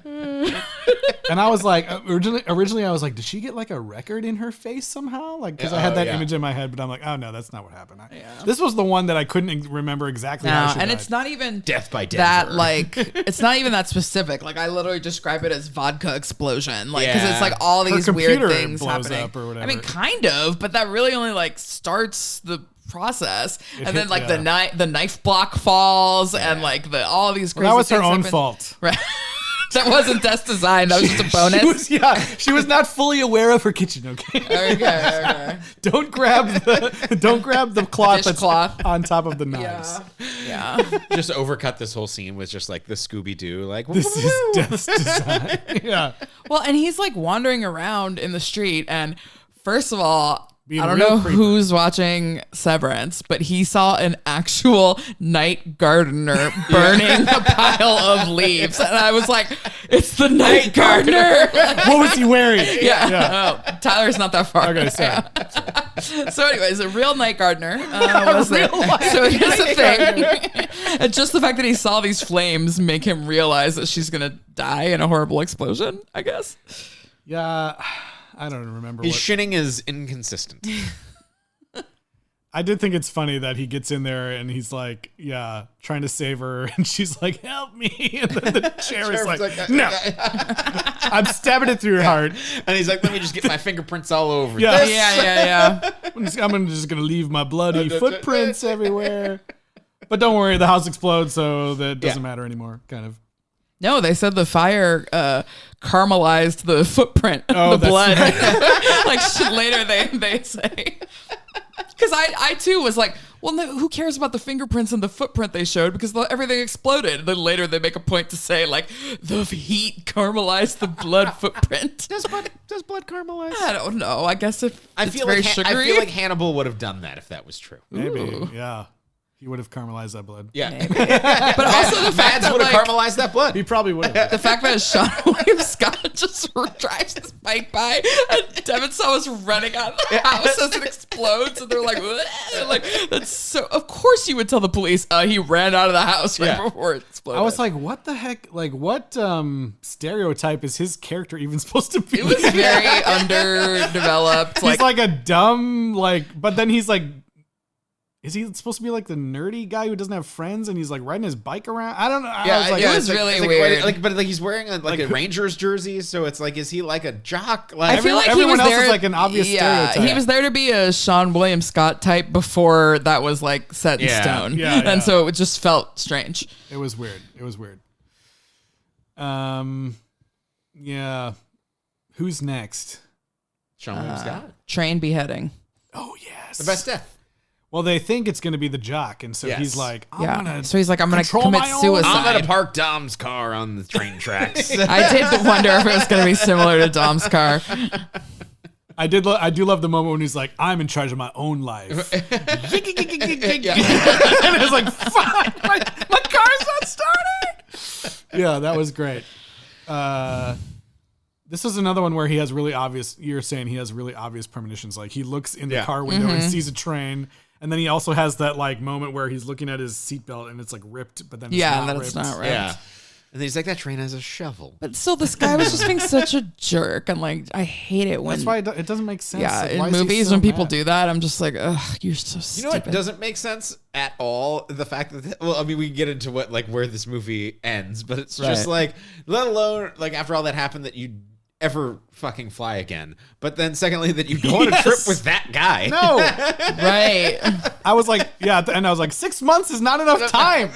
And I was like, originally I was like, did she get like a record in her face somehow? Like, because I had that image in my head, but I'm like, oh no, that's not what happened. This was the one that I couldn't remember exactly how she And died. it's not even Death by Denver. that, like, it's not even that specific. Like, I literally describe it as vodka explosion. Like, because it's like all Her these weird computer things blows happening. up or whatever. I mean, kind of, but that really only like starts the process. And then hit- like yeah. the knife block falls and like all these crazy That was her things own happen. fault. Right. That wasn't Death's design. That was just a bonus. She was not fully aware of her kitchen. Okay. Okay. Don't grab the cloth that's Dishcloth. on top of the knives. Yeah. Just overcut this whole scene with just like the Scooby-Doo, like, This is Death's design. Yeah. Well, and he's like wandering around in the street, and first of all, Being I a don't real know creeper. who's watching Severance, but he saw an actual night gardener burning a pile of leaves, and I was like, "It's the night gardener." What was he wearing? Yeah. Oh, Tyler's not that far. Okay, sorry. So, anyways, a real night gardener was there. So here's the thing: and just the fact that he saw these flames make him realize that she's gonna die in a horrible explosion. I guess. Yeah. I don't remember. his shinning is inconsistent. I did think it's funny that he gets in there and he's like, yeah, trying to save her, and she's like, "Help me!" And then the chair is like, "No, I'm stabbing it through your heart." And he's like, "Let me just get my fingerprints all over Yeah. this." Yeah. I'm just gonna leave my bloody footprints everywhere. But don't worry, the house explodes, so that doesn't matter anymore. Kind of. No, they said the fire caramelized the footprint, Oh, the that's blood. right. Like later they say. Because I too was like, well, no, who cares about the fingerprints and the footprint they showed? Because everything exploded. And then later they make a point to say like the heat caramelized the blood footprint. Does blood caramelize? I don't know. I guess if I it's feel very like sugary. I feel like Hannibal would have done that if that was true. Maybe, Ooh. yeah. He would have caramelized that blood. Yeah. But also the fact Mads that would have like, caramelized that blood. He probably would have. the fact that Sean William Scott just drives his bike by and Devin Sawa is running out of the house as it explodes, and they're like, "Bleh." Like that's so. Of course, you would tell the police he ran out of the house right before it exploded. I was like, what the heck? Like, what stereotype is his character even supposed to be? it was very underdeveloped. He's like a dumb, but then he's like, is he supposed to be like the nerdy guy who doesn't have friends and he's like riding his bike around? I don't know. I was like, it was really weird. But he's wearing a Rangers jersey, so it's like, is he like a jock? I feel like everyone he was else there. is like an obvious stereotype. He was there to be a Sean William Scott type before that was like set in stone. Yeah, yeah. And so it just felt strange. It was weird. Yeah. Who's next? Sean William Scott. Train beheading. Oh yes, The best death. Well, they think it's going to be the jock, and so he's like, So he's like, I'm going to control commit my own- suicide. I'm gonna park Dom's car on the train tracks. I did wonder if it was going to be similar to Dom's car. I do love the moment when he's like, I'm in charge of my own life. And it's like, fuck, my car's not starting. Yeah, that was great. This is another one where he has really obvious, you're saying he has really obvious premonitions. Like he looks in the car window and sees a train. And then he also has that like moment where he's looking at his seatbelt and it's like ripped, but then it's not ripped. It's not ripped. Yeah. And he's like, that train has a shovel. But still, this guy was just being such a jerk. And like, I hate it when. That's why it doesn't make sense. Yeah, Like, why in is he movies, so when people mad? do that, I'm just like, ugh, you're so stupid. You know what doesn't make sense at all? The fact that, well, I mean, we can get into where this movie ends, but it's just like, let alone like after all that happened that you'd ever fucking fly again. But then secondly, that you go on a trip with that guy. No. Right. I was like, yeah, and I was like, 6 months is not enough time.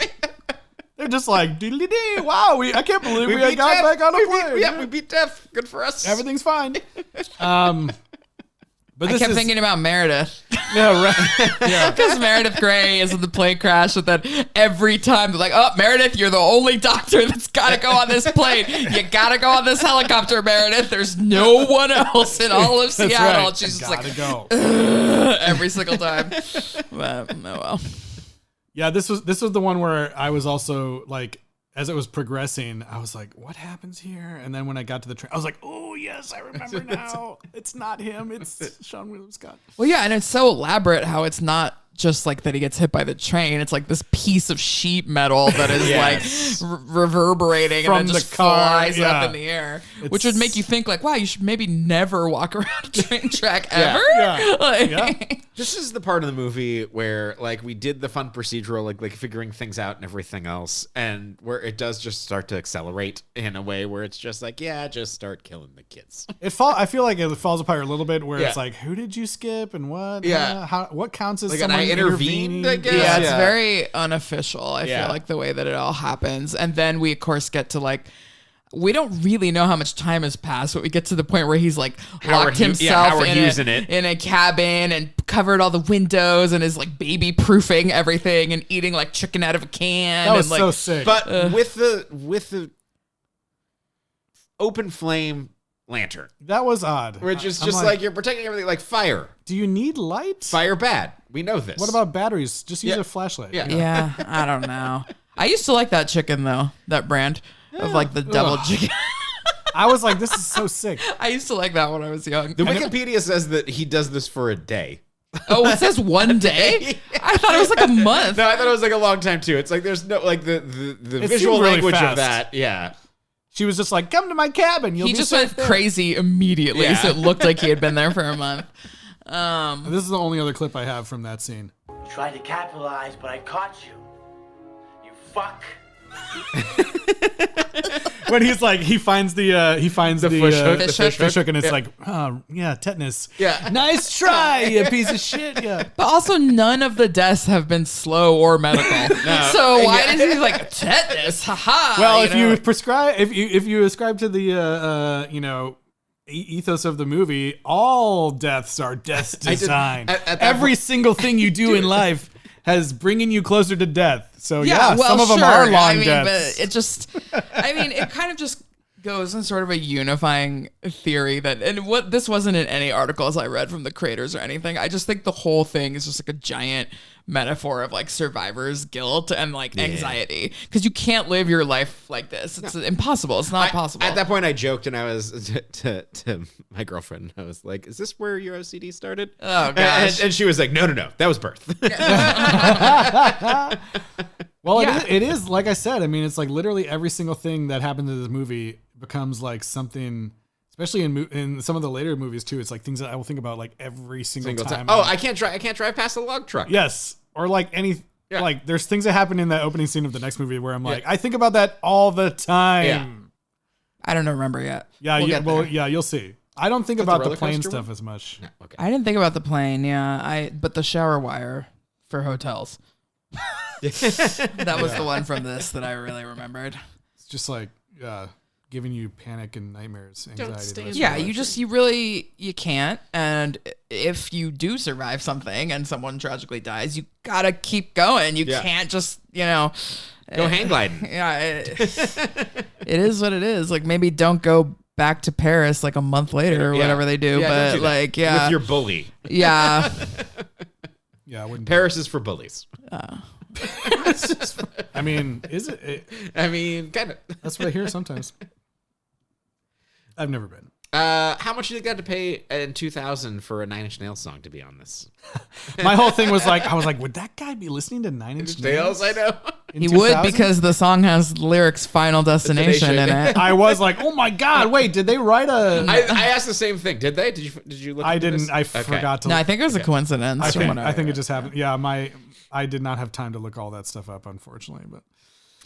They're just like, diddly-dee, wow, I can't believe we got back on a plane. We beat death. Good for us. Everything's fine. But I kept thinking about Meredith. Yeah, right. Yeah. Because Meredith Grey is in the plane crash, and then every time they're like, oh, Meredith, you're the only doctor that's got to go on this plane. You got to go on this helicopter, Meredith. There's no one else in all of Seattle. Right. And she's just like, go. every single time. But, oh well. Yeah, this was the one where I was also like, as it was progressing, I was like, what happens here? And then when I got to the train, I was like, oh, yes, I remember now. It's not him. It's Sean William Scott. Well, yeah, and it's so elaborate how it's not just like that he gets hit by the train. It's like this piece of sheet metal that is like reverberating From and then just the car, flies yeah. up in the air, which would make you think like, wow, you should maybe never walk around a train track ever. Yeah. Like, Yeah. This is the part of the movie where like we did the fun procedural, like figuring things out and everything else, and where it does just start to accelerate in a way where it's just like, yeah, just start killing the kids. I feel like it falls apart a little bit where Yeah. it's like, who did you skip and what? Yeah. What counts as Like, someone intervened, I guess. Yeah, it's very unofficial. I Yeah. feel like the way that it all happens. And then we, of course, get to like, we don't really know how much time has passed, but we get to the point where he's like locked himself in a cabin and covered all the windows and is like baby proofing everything and eating like chicken out of a can. That was and, like, so sick. But with the open flame lantern, that was odd. which is just like you're protecting everything, like fire. Do you need light? Fire bad. We know this. What about batteries? Just use a flashlight. Yeah. Yeah, I don't know. I used to like that chicken though, that brand of like the double chicken. I was like, this is so sick. I used to like that when I was young. The Wikipedia says that he does this for a day. Oh, it says one day? I thought it was like a month. No, I thought it was like a long time too. It's like there's no like the It visual seemed really language fast. of that. Yeah. She was just like, come to my cabin. You'll He be just safe went there. crazy immediately, Yeah. so it looked like he had been there for a month. This is the only other clip I have from that scene. You tried to capitalize, but I caught you. You fuck. When he's like, he finds the fish hook, and it's yeah. like, oh yeah, tetanus. Yeah. Nice try, you piece of shit. Yeah. But also, none of the deaths have been slow or medical. So why does he like tetanus? Haha. Well, if you ascribe to the ethos of the movie, all deaths are death's design. at that Every point- single thing you do in life has bringing you closer to death. So yeah, well, some of them sure. are long I mean, deaths. but it just, I mean, it kind of just goes in sort of a unifying theory that, and what this wasn't in any articles I read from the creators or anything. I just think the whole thing is just like a giant metaphor of like survivor's guilt and like anxiety, because you can't live your life like this. It's impossible. It's not possible. At that point, I joked and I was to my girlfriend. I was like, "Is this where your OCD started?" Oh, gosh. And she was like, "No, that was birth." Well, it is like I said. I mean, it's like literally every single thing that happened in this movie becomes like something, especially in some of the later movies too. It's like things that I will think about like every single time. Oh, I can't drive past the log truck. Yes, or like like there's things that happen in that opening scene of the next movie where I'm like, I think about that all the time. Yeah. I don't remember yet. Yeah, you'll see. I don't think about the roller plane coaster stuff one? as much. No, okay. I didn't think about the plane. Yeah, but the shower wire for hotels. That was the one from this that I really remembered. It's just like giving you panic and nightmares, anxiety. Yeah, you can't. And if you do survive something and someone tragically dies, you gotta keep going. You can't just, Go hang gliding. Yeah, it is what it is. Like maybe don't go back to Paris like a month later or whatever they do. Yeah, don't but do that. like, yeah, with your bully. Yeah. Yeah, I wouldn't. Paris is for bullies. I mean, is it? I mean, kind of. That's what I hear sometimes. I've never been. How much you got to pay in 2000 for a Nine Inch Nails song to be on this? My whole thing was like, I was like, would that guy be listening to Nine Inch Nails? I know. in He 2000? would, because the song has lyrics "Final Destination" in it. I was like, oh my god, wait, did they write a? I asked the same thing. Did they? Did you look? I into didn't. this? I Okay. forgot to. No, I think it was a coincidence. I think it just happened. Yeah, I did not have time to look all that stuff up, unfortunately. But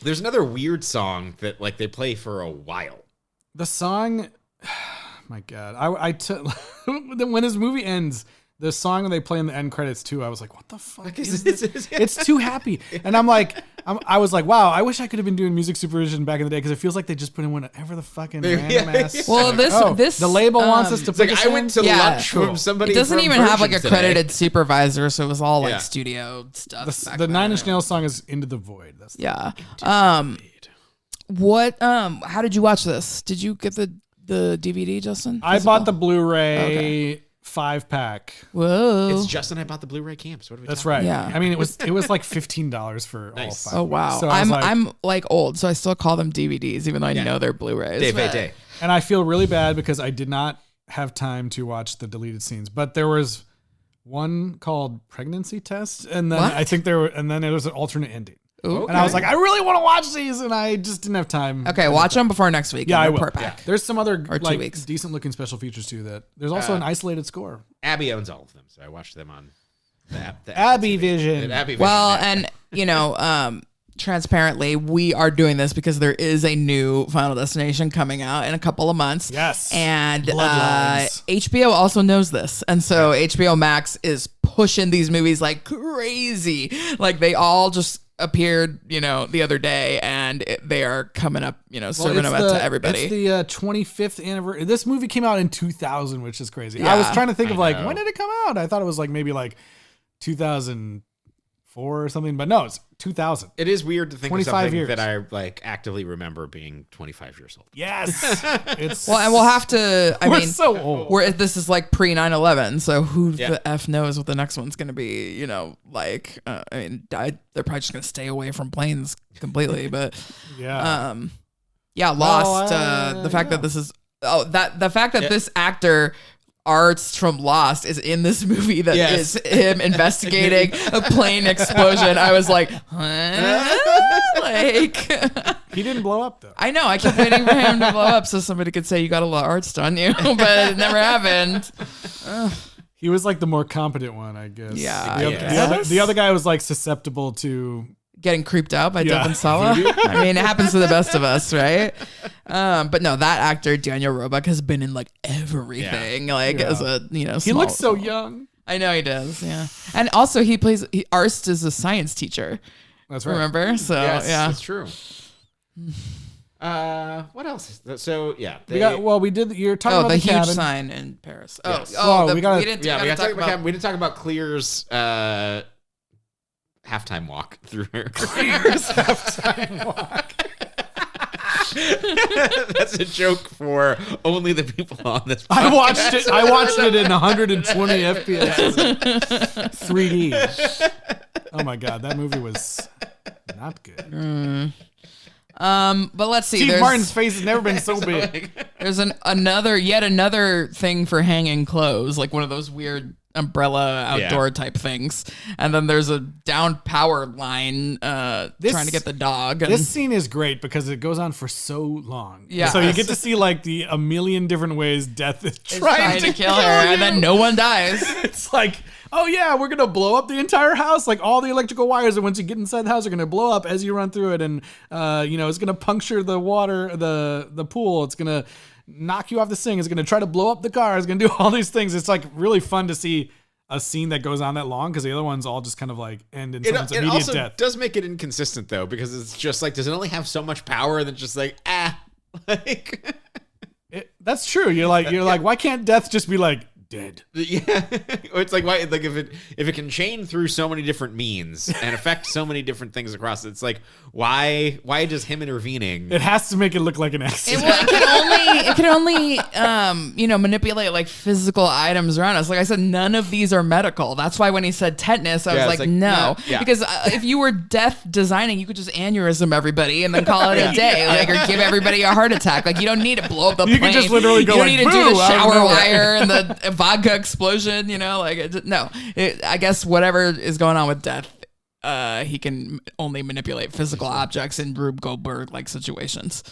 There's another weird song that like they play for a while. the song, my god, when his movie ends, the song they play in the end credits too, I was like, what the fuck is this? It's too happy, and I was like, wow, I wish I could have been doing music supervision back in the day, because it feels like they just put in whatever the fucking random ass. Well, this the label wants us to. It's like put this I in? went to lunch from somebody. It doesn't from even have like a Virgin today. credited supervisor, so it was all like Yeah. studio stuff. The Nine Inch Nails song is "Into the Void." That's Yeah. What? How did you watch this? Did you get the DVD, Justin? I bought the Blu-ray 5-pack. Whoa. It's Justin. I bought the Blu-ray camps. What are we? That's talking right. Yeah. I mean, it was like $15 for Nice. all 5. Oh wow. So I was I'm like old, so I still call them DVDs, even though I know they're Blu-rays. Day but- by day. and I feel really bad because I did not have time to watch the deleted scenes, but there was one called Pregnancy Test, and then What? I think there was an alternate ending. Ooh. And I was like, I really want to watch these, and I just didn't have time. Okay, watch them before next week. Yeah, and I they're will. per pack. There's some other Or 2 like weeks. decent looking special features too. That there's also an isolated score. Abby owns all of them, so I watched them on the app. The Abby TV. Vision. Abby Vision. Well, yeah. and transparently, we are doing this because there is a new Final Destination coming out in a couple of months. Yes. And Bloodlines. HBO also knows this. And so HBO Max is pushing these movies like crazy. Like they all just appeared, the other day, and they are coming up, serving them up to everybody. It's the 25th anniversary. This movie came out in 2000, which is crazy. Yeah. I was trying to think of when did it come out? I thought it was maybe 2004 or something, but no, it's 2000. It is weird to think of 25 something years. that I actively remember being 25 years old. Yes. It's Well, and we'll have to, we're so old. this is like pre 9/11, so who the F knows what the next one's going to be, they're probably just going to stay away from planes completely, but Lost, the fact that this is, the fact that this actor Arts from Lost is in this movie that is him investigating a plane explosion. I was like, huh? He didn't blow up though. I know. I kept waiting for him to blow up so somebody could say you got a lot of arts on you, but it never happened. He was the more competent one, I guess. Yeah. The other guy was susceptible to getting creeped out by Devon Sawa. I mean, it happens to the best of us, right? But no, that actor Daniel Roebuck has been in everything. As a he looks so young. I know he does. Yeah, and also Arst is a science teacher. That's right. Remember? So that's true. What else? So we did. You're talking about the huge cabin. sign in Paris. Yes. We didn't talk about we didn't talk about Clear's halftime walk through her. Clear's halftime walk. That's a joke for only the people on this podcast. I watched it in 120 FPS 3D. Oh my god, that movie was not good. But let's see. Steve Martin's face has never been so big. There's yet another thing for hanging clothes, like one of those weird umbrella outdoor type things. And then there's a down power line trying to get the dog. This scene is great because it goes on for so long. Yeah. So you get to see a million different ways Death is trying to kill her, you. and then no one dies. It's oh yeah, we're gonna blow up the entire house. All the electrical wires, and once you get inside the house, are gonna blow up as you run through it, and it's gonna puncture the water, the pool. It's gonna knock you off the sink. It's gonna try to blow up the car. It's gonna do all these things. It's really fun to see a scene that goes on that long because the other ones all just kind of end in someone's immediate death. It also does make it inconsistent though, because it's just does it only have so much power that just that's true. You're like, why can't Death just be dead? Yeah, it's why if it can chain through so many different means and affect so many different things across it, it's why does him intervening? It has to make it look like an accident. It can only manipulate physical items around us. Like I said, none of these are medical. That's why when he said tetanus, I was no, because if you were Death designing, you could just aneurysm everybody and then call it a day, or give everybody a heart attack. You don't need to blow up the plane. You could just literally go. You don't need to do the shower wire and the vodka explosion. I guess whatever is going on with Death, he can only manipulate physical objects in Rube Goldberg situations.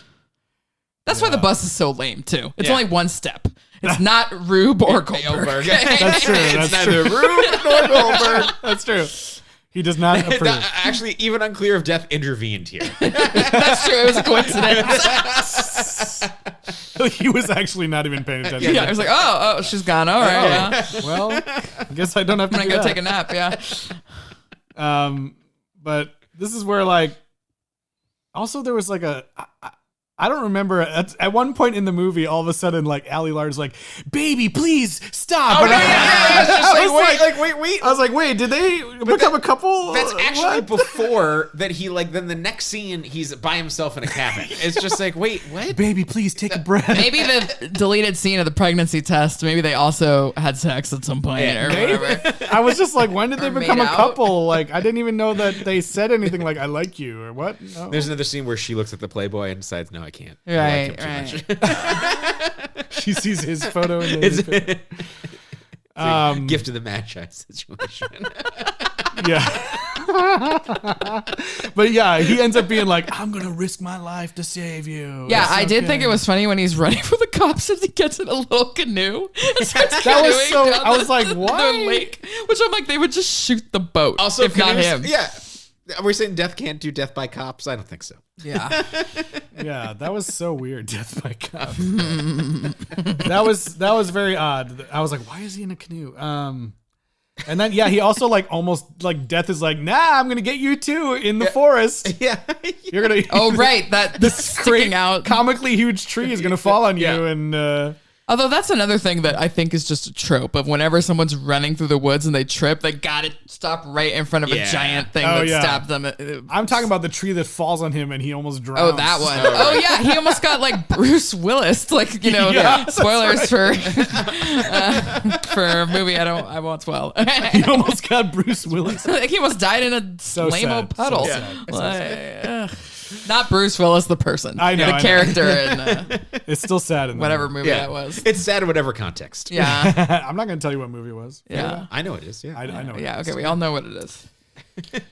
That's why the bus is so lame too. It's only one step. It's not Rube or Goldberg. That's true. It's neither Rube nor Goldberg. That's true. He does not approve. Actually, even unclear if Death intervened here. That's true. It was a coincidence. He was actually not even paying attention. Yeah, I was like, oh, she's gone. All right. Yeah. Well, I guess I don't have to. I'm gonna go take a nap. Yeah. But this is where also there was I don't remember at one point in the movie, all of a sudden, Ali Larter's baby, please stop. Oh, wait. I was like, wait, did they become a couple? That's actually before that then the next scene, he's by himself in a cabin. It's just wait, what? Baby, please take a breath. Maybe the deleted scene of the pregnancy test, maybe they also had sex at some point or whatever. I was just when did they become a couple? I didn't even know that they said anything I like you or what. No. There's another scene where she looks at the Playboy and decides, no, I can't. Right. She sees his photo in the gift of the Magi situation. Yeah. But yeah, he ends up being I'm gonna risk my life to save you. Yeah, I did think it was funny when he's running for the cops and he gets in a little canoe. That was so. I was like, why? The lake, which I'm they would just shoot the boat. Also, if not him. Yeah. Are we saying death can't do death by cops? I don't think so. Yeah. Yeah, that was so weird. Death by cop. that was very odd. I was like, why is he in a canoe? And then he also like almost like death is like, nah, I'm gonna get you too in the forest. Yeah. You're gonna. Oh right, that this sticking out comically huge tree is gonna fall on you and. Although that's another thing that I think is just a trope of whenever someone's running through the woods and they trip, they gotta stop right in front of a giant thing that stabs them. I'm talking about the tree that falls on him and he almost drowns. Oh, that one. Oh yeah, he almost got like Bruce Willis, like spoilers for a movie I won't spoil. He almost got Bruce Willis. Like he almost died in a lame-o puddle. Not Bruce Willis, the person. I know. The character in it's still sad in whatever movie that was. It's sad in whatever context. Yeah. I'm not going to tell you what movie it was. Yeah. I know it is. Yeah. I know it is. Yeah, okay, we all know what it is.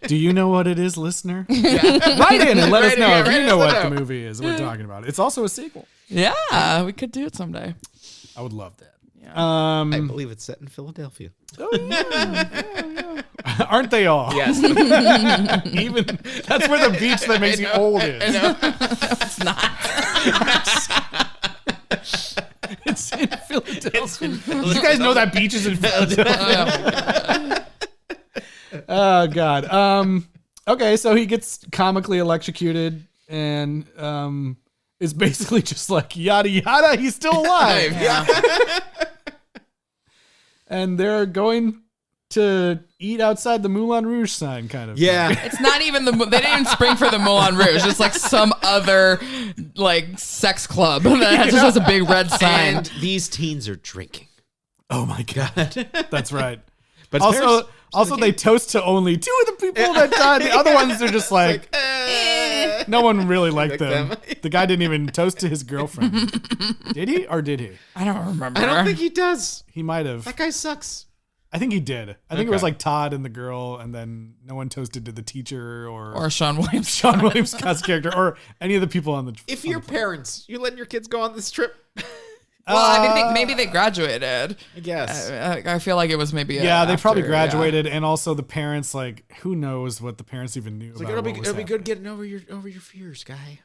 Do you know what it is, listener? Write in and let us know if you know what the movie is we're talking about. It's also a sequel. Yeah, we could do it someday. I would love that. Yeah. I believe it's set in Philadelphia. Oh, yeah. Aren't they all? Yes. Even that's where the beach that makes you old is. It's not. It's in Philadelphia. You guys know that beach is in Philadelphia. Oh God. Okay, so he gets comically electrocuted and is basically just like yada yada. He's still alive. Yeah. And they're going to eat outside the Moulin Rouge sign, kind of. Yeah. thing. It's not even they didn't even spring for the Moulin Rouge. It's like some other like sex club that just has a big red sign. And these teens are drinking. Oh my God. That's right. But Also, they toast to only two of the people that died. The other ones are just like no one really liked them. The guy didn't even toast to his girlfriend. Did he or did he? I don't remember. I don't think he does. He might have. That guy sucks. I think he did. I think it was like Todd and the girl, and then no one toasted to the teacher or Sean Williams. Sean Williams Scott's character or any of the people on the. If you're parents, you letting your kids go on this trip? Well, I think maybe they graduated. I guess. I feel like it was maybe. They probably graduated, and also the parents. Like, who knows what the parents even knew about? It'll be good getting over your fears, guy.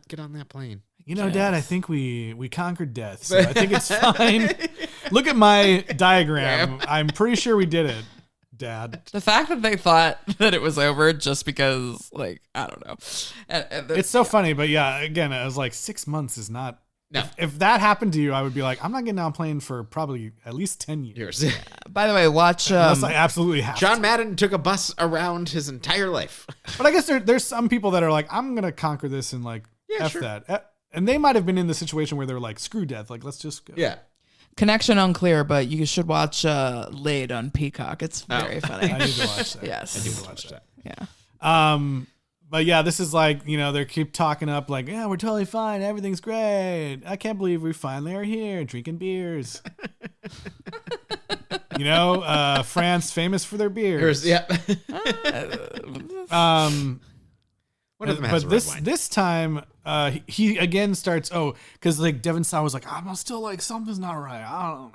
Get on that plane. You know, Dad, I think we conquered death, so I think it's fine. Look at my diagram. I'm pretty sure we did it, Dad. The fact that they thought that it was over just because, like, I don't know. It's so funny, but yeah, again, I was like, 6 months is not. No. If that happened to you, I would be like, I'm not getting on a plane for probably at least 10 years. By the way, watch. Unless I absolutely have John to. Madden took a bus around his entire life. But I guess there's some people that are like, I'm going to conquer this and like, F sure. that. And they might have been in the situation where they're like, screw death. Like, let's just go. Yeah. Connection unclear, but you should watch Laid on Peacock. It's very funny. I need to watch that. Yes. I need to watch that. Yeah. But yeah, this is like, they keep talking up like, yeah, we're totally fine. Everything's great. I can't believe we finally are here drinking beers. France famous for their beers. Yeah. One of them has but red wine. this time, he again starts. Because like Devin Sawa was like, I'm still like something's not right.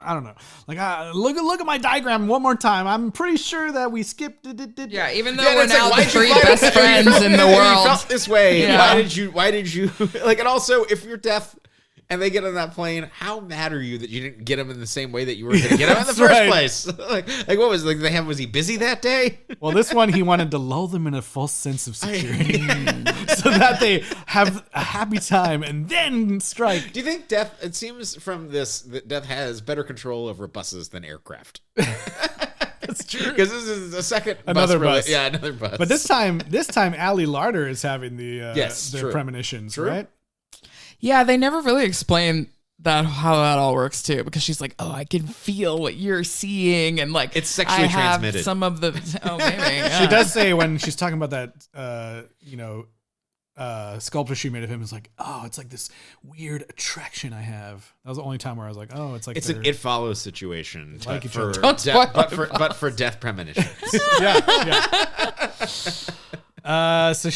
I don't know. Like, look at my diagram one more time. I'm pretty sure that we skipped it. Yeah, even though we're now the three best friends in the world. You felt this way. Yeah. Why did you like? And also, if you're deaf and they get on that plane, how mad are you that you didn't get him in the same way that you were going to get him in the first place? like what was like? Was he busy that day? Well, this one he wanted to lull them in a false sense of security, so that they have a happy time and then strike. Do you think death? It seems from this that death has better control over buses than aircraft. That's true. Because this is Another bus. Yeah, another bus. But this time, Ali Larder is having the true. premonitions, True. right? Yeah, they never really explain how that all works too, because she's like, I can feel what you're seeing, and like it's sexually transmitted. Some of the maybe yeah. She does say when she's talking about that, sculpture she made of him, is like, it's like this weird attraction I have. That was the only time where I was like, it's like it's an It Follows situation, like but each other. but for death premonitions. yeah. So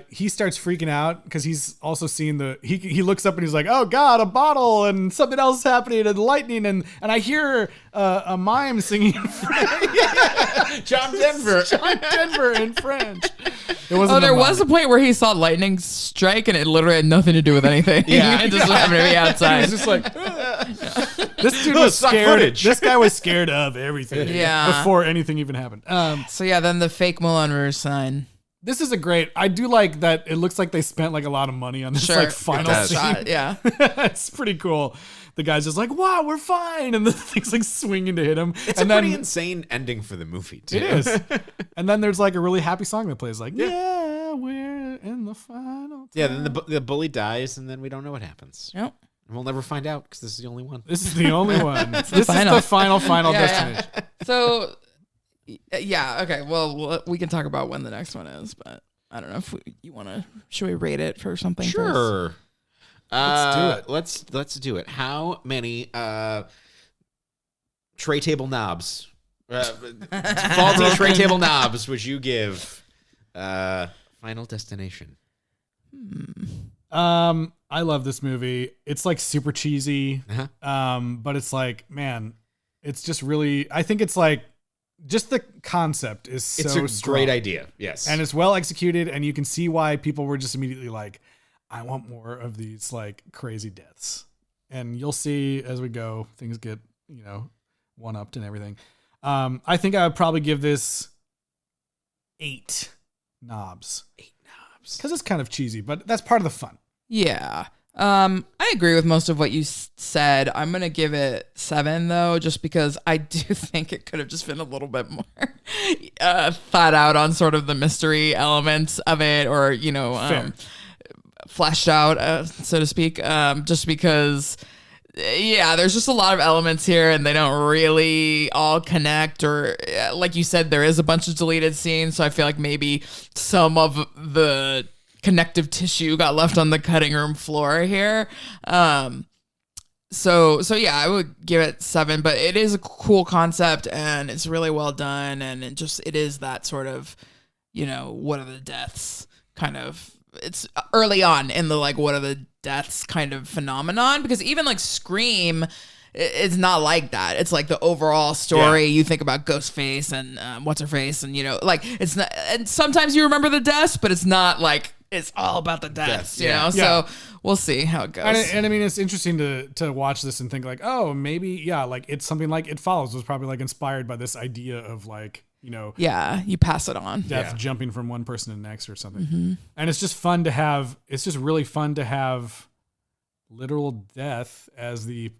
he starts freaking out because he's also seen he looks up and he's like, oh God, a bottle and something else is happening and lightning and I hear a mime singing in French. John Denver. John Denver in French. It wasn't Oh, there was a point where he saw lightning strike and it literally had nothing to do with anything. Yeah. It just happened to be outside. He was just like, this dude was stock scared. footage. This guy was scared of everything before anything even happened. So yeah, then the fake Moulin Rouge sign. This is I do like that. It looks like they spent like a lot of money on this like final scene. Shot, yeah. It's pretty cool. The guy's just like, wow, we're fine. And the thing's like swinging to hit him. It's a pretty insane ending for the movie, too. It is. And then there's like a really happy song that plays like, yeah, we're in the final time. Yeah, then the bully dies and then we don't know what happens. Yep. And we'll never find out because this is the only one. This is the only one. This is the final destination. Yeah. So, yeah, okay. Well, we can talk about when the next one is, but I don't know if you want to. Should we rate it for something? Sure. Let's do it. Let's do it. How many tray table knobs, faulty tray table knobs would you give Final Destination? I love this movie. It's like super cheesy. But it's like, man, it's just really, I think it's like, just the concept is so It's a great idea. Yes. And it's well executed and you can see why people were just immediately like, I want more of these like crazy deaths. And you'll see as we go, things get, one upped and everything. I think I would probably give this 8 knobs. 8 knobs. Because it's kind of cheesy, but that's part of the fun. Yeah. I agree with most of what you said. I'm going to give it 7 though, just because I do think it could have just been a little bit more thought out on sort of the mystery elements of it or, fleshed out, so to speak, just because, there's just a lot of elements here and they don't really all connect or like you said, there is a bunch of deleted scenes. So I feel like maybe some of the connective tissue got left on the cutting room floor here. So yeah, I would give it 7, but it is a cool concept and it's really well done. And it is that sort of, what are the deaths kind of, it's early on in the like, what are the deaths kind of phenomenon, because even like Scream, it's not like that. It's like the overall story. You think about Ghostface and what's her face, and like it's not. And sometimes you remember the deaths, but it's not like it's all about the deaths. You know. So we'll see how it goes. And I mean, it's interesting to watch this and think like, oh, maybe like it's something like It Follows was probably like inspired by this idea of like you pass it on. Death jumping from one person to the next or something. Mm-hmm. And it's just fun to have. It's just really fun to have literal death as the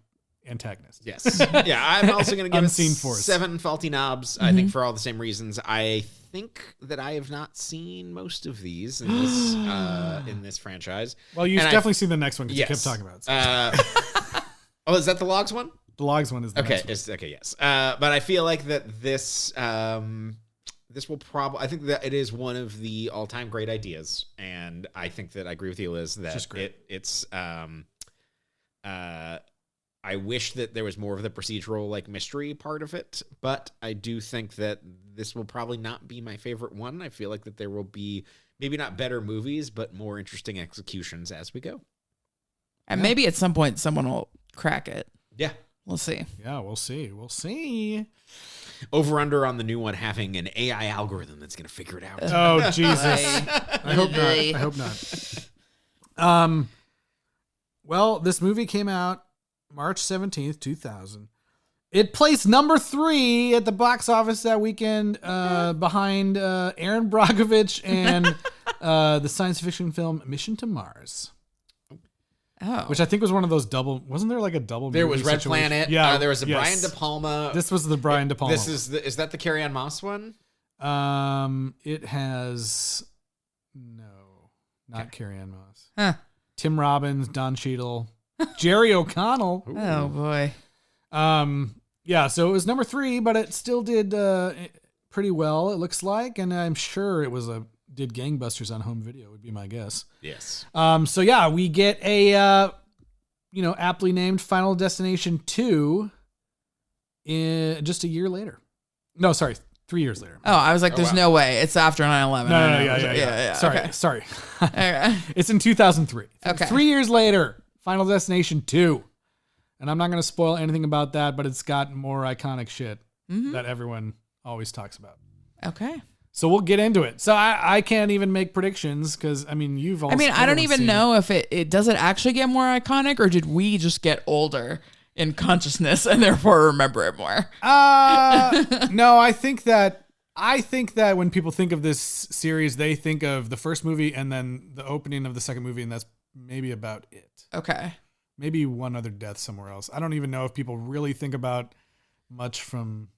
antagonist. Yes. Yeah, I'm also going to give Unseen it force. 7 faulty knobs. I think for all the same reasons. I think that I have not seen most of these in this franchise. Well, you've definitely seen the next one because you kept talking about it. Oh, is that the Logs one? The Logs one is the next one. Okay, yes. But I feel like that this this will probably, I think that it is one of the all-time great ideas, and I think that I agree with you, Liz, that it's I wish that there was more of the procedural like mystery part of it, but I do think that this will probably not be my favorite one. I feel like that there will be maybe not better movies, but more interesting executions as we go. And maybe at some point someone will crack it. Yeah. We'll see. Yeah, we'll see. We'll see. Over under on the new one having an AI algorithm that's going to figure it out. Oh, Jesus. I hope not. I hope not. Well, this movie came out March 17th, 2000. It placed number 3 at the box office that weekend behind Aaron Brockovich and the science fiction film Mission to Mars. Oh. Which I think was one of those double. Wasn't there like a double? There was Red situation? Planet. Yeah. There was a Brian De Palma. This was the Brian De Palma. Is that the Carrie-Anne Moss one? It has not Carrie-Anne Moss. Huh. Tim Robbins, Don Cheadle, Jerry O'Connell. Oh boy. Yeah, so it was number 3, but it still did pretty well, it looks like, and I'm sure it did gangbusters on home video, would be my guess. Yes. So yeah, we get a aptly named Final Destination 2 in just a year later. No, sorry, 3 years later. Oh, I was like, there's no way. It's after 9/11. No, yeah. Sorry. Okay. It's in 2003. Okay. 3 years later, Final Destination 2. And I'm not going to spoil anything about that, but it's got more iconic shit that everyone always talks about. Okay. So we'll get into it. So I can't even make predictions because, I mean, you've also... I don't even know if it does it actually get more iconic, or did we just get older in consciousness and therefore remember it more? No, I think that when people think of this series, they think of the first movie and then the opening of the second movie, and that's maybe about it. Okay. Maybe one other death somewhere else. I don't even know if people really think about much from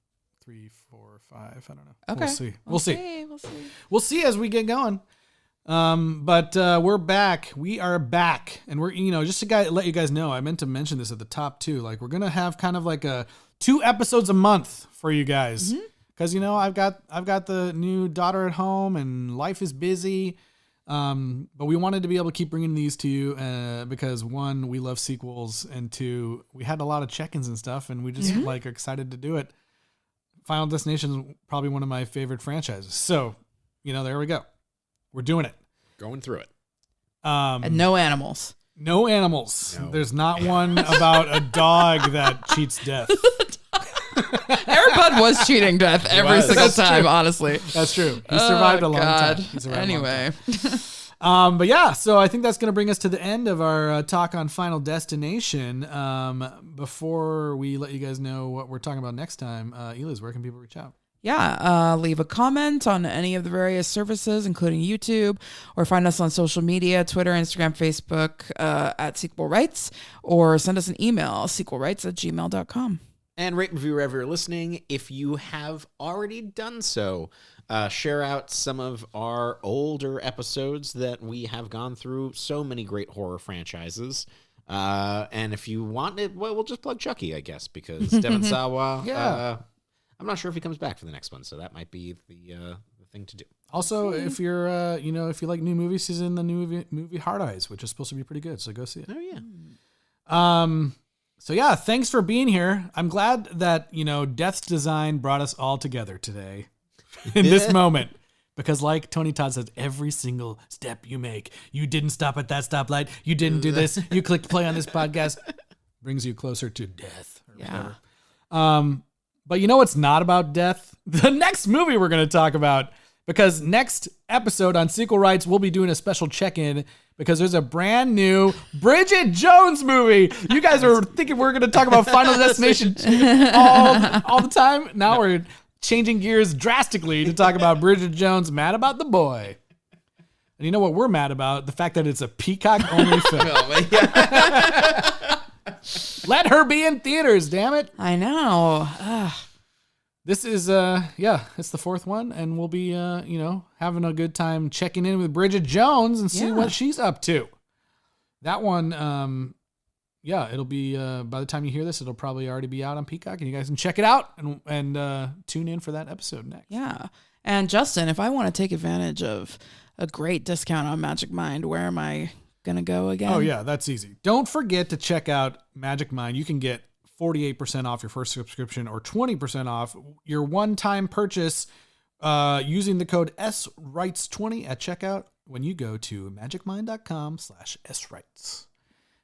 3, 4, 5. I don't know. Okay. We'll see. We'll see as we get going. But we're back. We are back, and we're just to let you guys know. I meant to mention this at the top too. Like, we're gonna have kind of like 2 episodes a month for you guys, because I've got the new daughter at home and life is busy. But we wanted to be able to keep bringing these to you because 1, we love sequels, and 2, we had a lot of check-ins and stuff, and we just are excited to do it. Final Destination is probably one of my favorite franchises. So, there we go. We're doing it. Going through it. And no animals. No animals. No. There's not one about a dog that cheats death. Airbud was cheating death every single time, honestly. That's true. He survived a long time. Anyway. But yeah, so I think that's going to bring us to the end of our talk on Final Destination. Before we let you guys know what we're talking about next time, Eliz, where can people reach out? Yeah, leave a comment on any of the various services, including YouTube, or find us on social media, Twitter, Instagram, Facebook, at Sequel Rights, or send us an email, sequelrights@gmail.com. And rate and review wherever you're listening. If you have already done so, share out some of our older episodes that we have gone through. So many great horror franchises. And if you want it, well, we'll just plug Chucky, I guess, because Devon Sawa, I'm not sure if he comes back for the next one, so that might be the thing to do. Also, if you're, if you like new movies, he's in the new movie Hard Eyes, which is supposed to be pretty good, so go see it. Oh, yeah. So yeah, thanks for being here. I'm glad that, Death's Design brought us all together today in this moment. Because like Tony Todd says, every single step you make, you didn't stop at that stoplight, you didn't do this, you clicked play on this podcast, brings you closer to death. Or whatever. But you know what's not about death? The next movie we're going to talk about. Because next episode on Sequel Rights, we'll be doing a special check-in because there's a brand new Bridget Jones movie. You guys are thinking we're going to talk about Final Destination all the time. Now we're changing gears drastically to talk about Bridget Jones, Mad About the Boy. And you know what we're mad about? The fact that it's a Peacock-only film. Let her be in theaters, damn it. I know. This is, it's the 4th one, and we'll be, having a good time checking in with Bridget Jones and see what she's up to. That one, it'll be, by the time you hear this, it'll probably already be out on Peacock, and you guys can check it out and tune in for that episode next. Yeah. And Justin, if I want to take advantage of a great discount on Magic Mind, where am I going to go again? Oh, yeah, that's easy. Don't forget to check out Magic Mind. You can get 48% off your first subscription or 20% off your one-time purchase using the code SRights20 at checkout when you go to magicmind.com/SRights.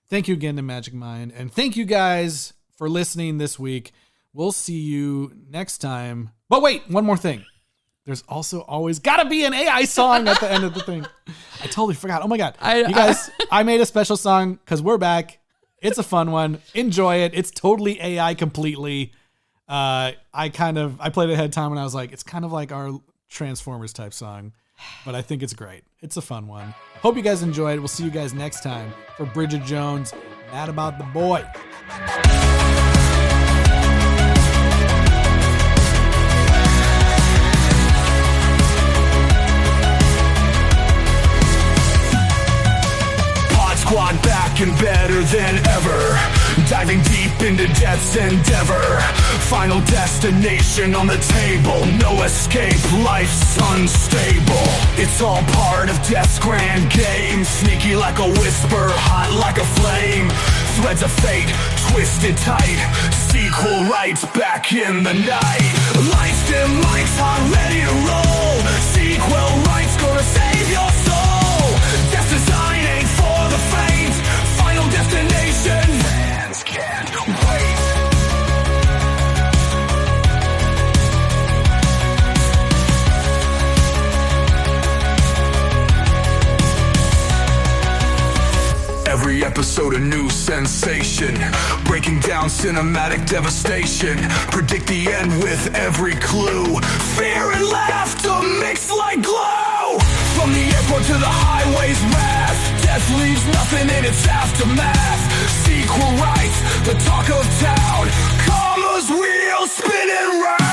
Thank you again to Magic Mind, and thank you guys for listening this week. We'll see you next time. But wait, one more thing. There's also always got to be an AI song at the end of the thing. I totally forgot. Oh my God. You guys, I made a special song because we're back. It's a fun one. Enjoy it. It's totally AI completely. I played it ahead of time and I was like, it's kind of like our Transformers type song, but I think it's great. It's a fun one. Hope you guys enjoyed it. We'll see you guys next time for Bridget Jones, Mad About the Boy. Squad back and better than ever. diving deep into death's endeavor. Final destination on the table, no escape, life's unstable. It's all part of death's grand game, sneaky like a whisper, hot like a flame. Threads of fate, twisted tight, sequel right back in the night. Lights dim, mics hot, ready to roll. Sequel right's gonna save your soul. Death's design ain't for the faint. Final destination, fans can't wait. Every episode a new sensation, breaking down cinematic devastation. Predict the end with every clue. Fear and laughter mixed like glue. From the airport to the highway's wrath, death leaves nothing in its aftermath. Sequel right, the talk of town. Karma's wheel spinning round.